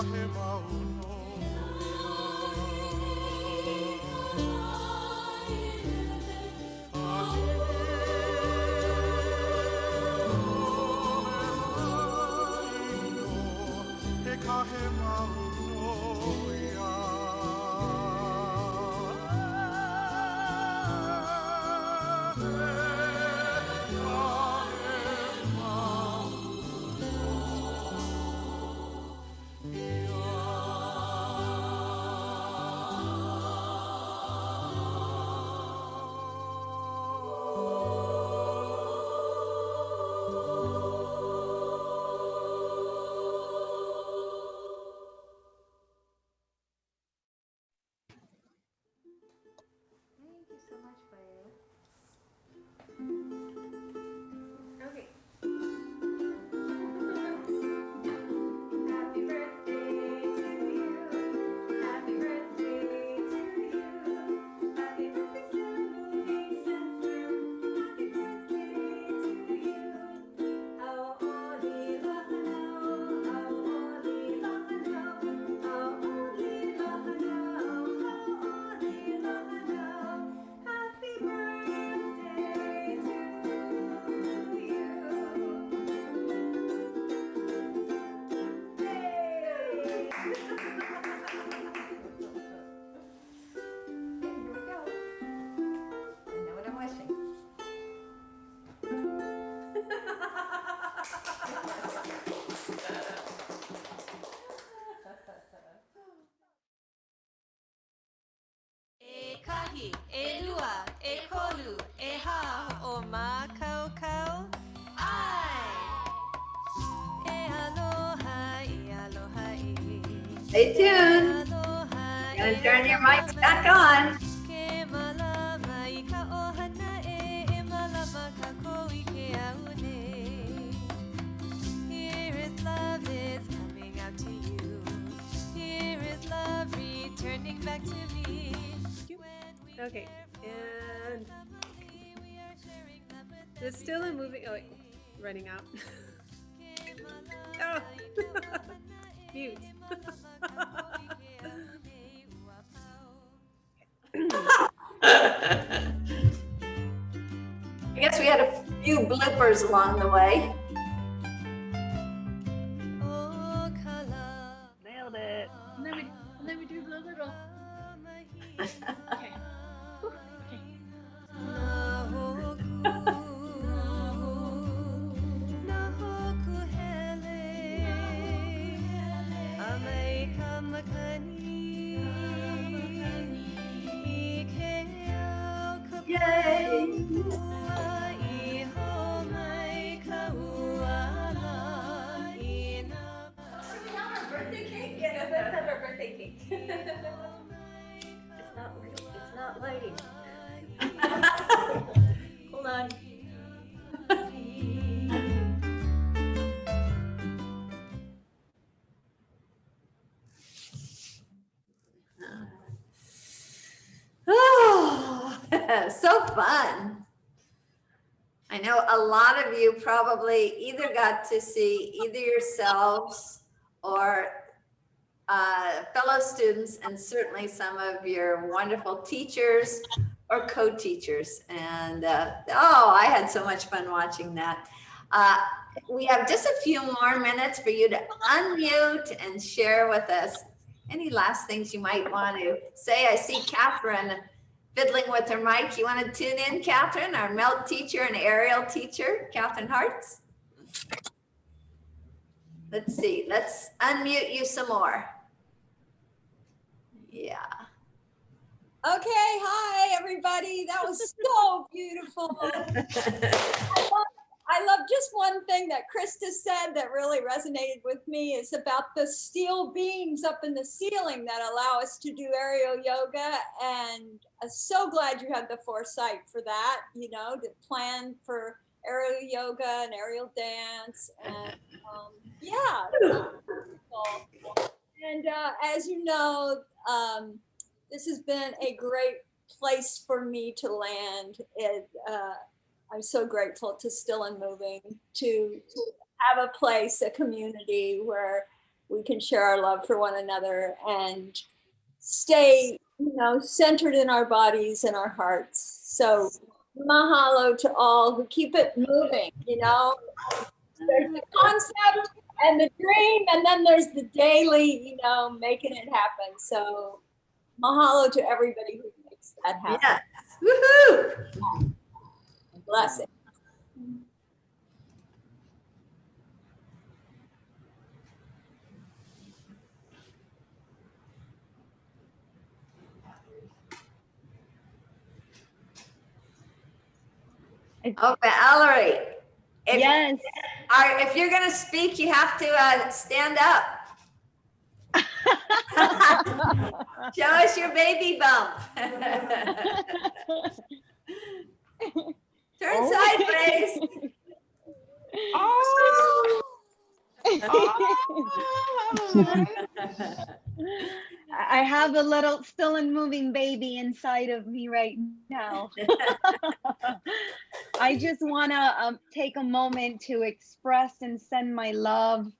Thank you so much, Faith. Okay. Happy birthday to you. Happy birthday to you. Happy birthday, Stella Moving Center. Happy birthday to you. How oli lahana, how oli lahana, how oli lahana, how oli lahana. Happy birthday to you. Here we go. I know what I'm wishing. E kahi, e lua, e kolu, e ha o ma kau kau. Ai! E aloha, e aloha, e. Stay tuned. Gonna turn your mics back on. Ke malama i ka ohana e malama ka ko i ke aune. Here is love is coming out to you. Here is love returning back to me. Okay, and it's still a moving. Oh, wait, running out. Oh, mute. I guess we had a few bloopers along the way. Nailed it. And then we do the little. Okay. Birthday cake? Yes, let's have our birthday cake. It's not real. It's not lighting. Hold on. Oh, so fun. I know a lot of you probably either got to see either yourselves or fellow students, and certainly some of your wonderful teachers or co-teachers. And oh, I had so much fun watching that. We have just a few more minutes for you to unmute and share with us any last things you might want to say. I see Catherine fiddling with her mic. You want to tune in, Catherine, our melt teacher and aerial teacher, Catherine Hartz? Let's see, let's unmute you some more. Yeah. Okay, hi everybody. That was so beautiful. I love just one thing that Krista said that really resonated with me is about the steel beams up in the ceiling that allow us to do aerial yoga. And I'm so glad you had the foresight for that, you know, to plan for aerial yoga and aerial dance. And yeah. And as you know, this has been a great place for me to land. I'm so grateful to Still and Moving to have a place, a community where we can share our love for one another and stay, centered in our bodies and our hearts. So mahalo to all who keep it moving, There's the concept and the dream, and then there's the daily, making it happen. So mahalo to everybody who makes that happen. Yes. Woohoo! Blessing. Oh, Valerie. Yes. If you're going to speak, you have to stand up. Show us your baby bump. Turn sideways. Oh. I have a little still and moving baby inside of me right now. I just want to take a moment to express and send my love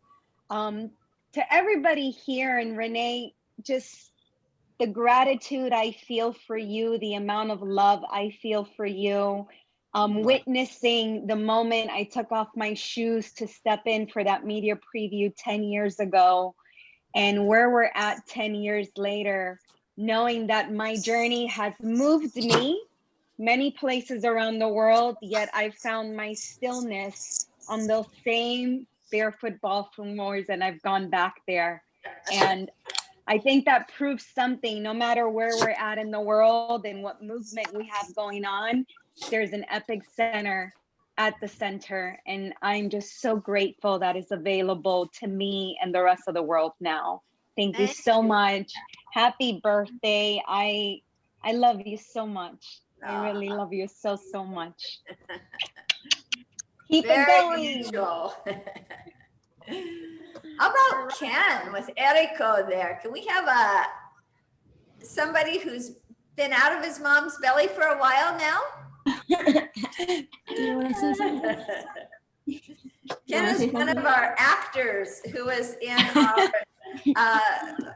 to everybody here. And Renee, just the gratitude I feel for you, the amount of love I feel for you. Witnessing the moment I took off my shoes to step in for that media preview 10 years ago, and where we're at 10 years later, knowing that my journey has moved me many places around the world, yet I found my stillness on those same barefoot ball floors, and I've gone back there. And I think that proves something. No matter where we're at in the world and what movement we have going on, there's an epic center at the center. And I'm just so grateful that it's available to me and the rest of the world now. Thank you so much. Happy birthday. I love you so much. I really love you so much. Keep it going. Mutual. How about Ken with Eriko there? Can we have somebody who's been out of his mom's belly for a while now? Do you want to say something? Ken is one of our actors who was in our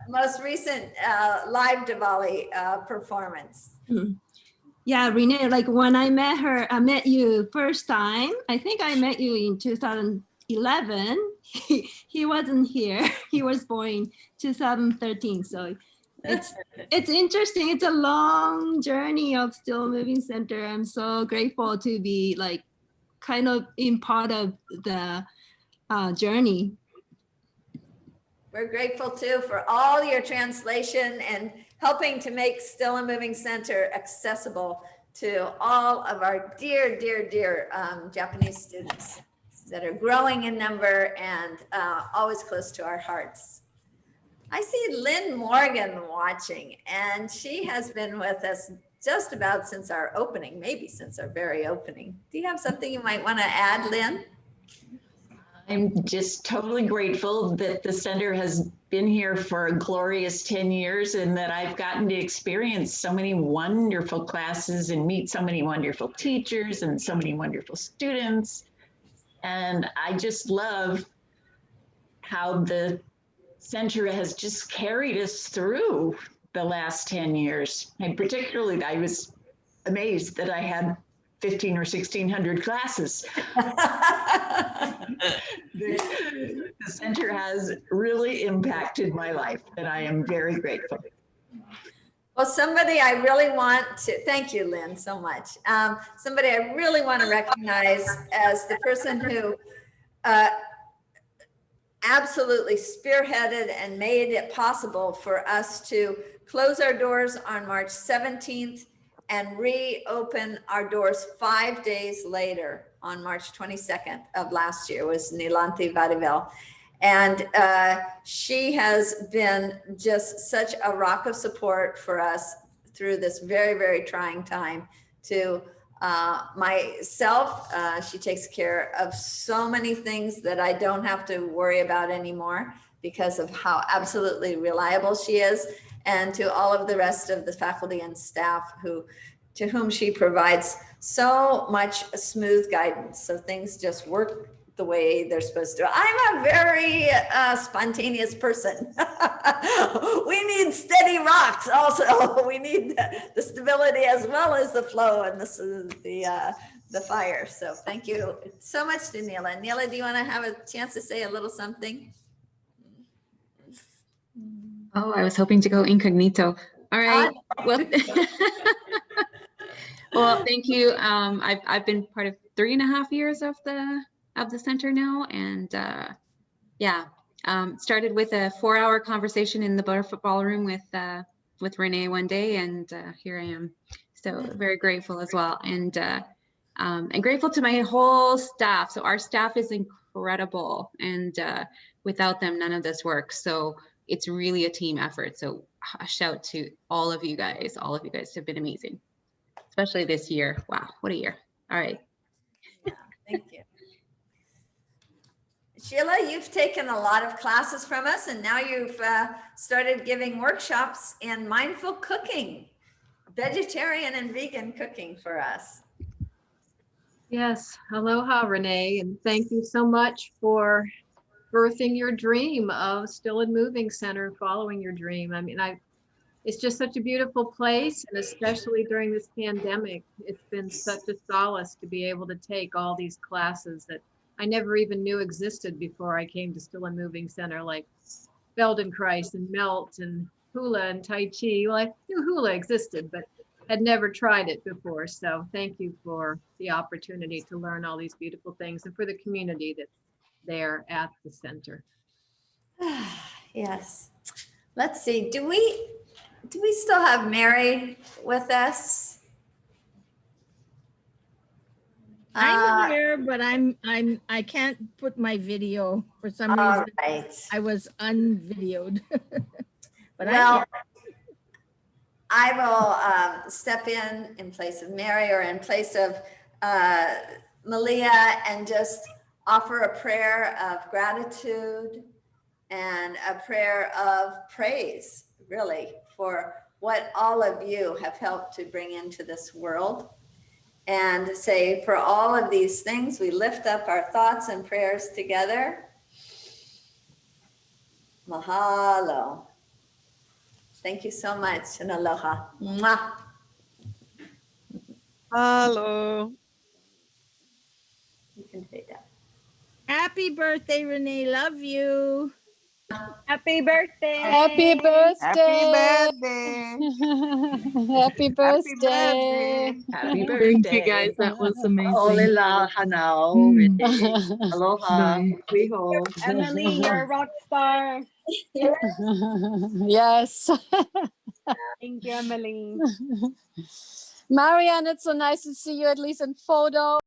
most recent live Diwali performance. Yeah, Renee, like when I met you first time, I think I met you in 2011. He wasn't here. He was born in 2013. So it's interesting. It's a long journey of Still Moving Center. I'm so grateful to be like kind of in part of the journey. We're grateful too for all your translation and helping to make Still and Moving Center accessible to all of our dear, dear, dear Japanese students that are growing in number and always close to our hearts. I see Lynn Morgan watching, and she has been with us just about since our opening, maybe since our very opening. Do you have something you might want to add, Lynn? I'm just totally grateful that the center has been here for a glorious 10 years and that I've gotten to experience so many wonderful classes and meet so many wonderful teachers and so many wonderful students. And I just love how the center has just carried us through the last 10 years. And particularly, I was amazed that I had 1,500 or 1,600 classes. The center has really impacted my life, and I am very grateful. Well, somebody I really want to, thank you, Lynn, so much. Somebody I really want to recognize as the person who absolutely spearheaded and made it possible for us to close our doors on March 17th and reopen our doors 5 days later on March 22nd of last year was Nilanthi Vadivel. And she has been just such a rock of support for us through this very, very trying time. To myself, she takes care of so many things that I don't have to worry about anymore because of how absolutely reliable she is. And to all of the rest of the faculty and staff to whom she provides so much smooth guidance. So things just work the way they're supposed to. I'm a very spontaneous person. We need steady rocks also. We need the stability as well as the flow and the fire. So thank you so much to Neela. Neela, do you want to have a chance to say a little something? Oh, I was hoping to go incognito. All right. Well, well, thank you. I've been part of 3.5 years of the center now, and started with a 4-hour conversation in the Butterfoot Ballroom with Renee one day, and here I am. So very grateful as well, and grateful to my whole staff. So our staff is incredible, and without them, none of this works. So it's really a team effort. So a shout to all of you guys. All of you guys have been amazing, especially this year. Wow, what a year. All right. Yeah, thank you. Sheila, you've taken a lot of classes from us, and now you've started giving workshops in mindful cooking, vegetarian and vegan cooking for us. Yes, aloha, Renee, and thank you so much for birthing your dream of Still and Moving Center, following your dream. I mean, it's just such a beautiful place, and especially during this pandemic, it's been such a solace to be able to take all these classes that I never even knew existed before I came to Still and Moving Center, like Feldenkrais and Melt and Hula and Tai Chi. Well, I knew Hula existed, but had never tried it before. So thank you for the opportunity to learn all these beautiful things, and for the community that's there at the center. Yes. Let's see. Do we still have Mary with us? I'm here, but I can't put my video for some reason. Right. I was unvideoed. But well, I will step in place of Mary, or in place of Malia, and just offer a prayer of gratitude and a prayer of praise, really, for what all of you have helped to bring into this world. And say, for all of these things, we lift up our thoughts and prayers together. Mahalo. Thank you so much, and aloha. Mwah. Hello. You can say that. Happy birthday, Renee. Love you. Happy birthday. Happy birthday. Happy birthday. Happy birthday. Happy birthday. Thank you guys. That was amazing. Olila, hanao, Renee. Aloha. Kuiho. Emily, you're a rock star. Yes. Thank you, Emily. Marianne, it's so nice to see you, at least in photo.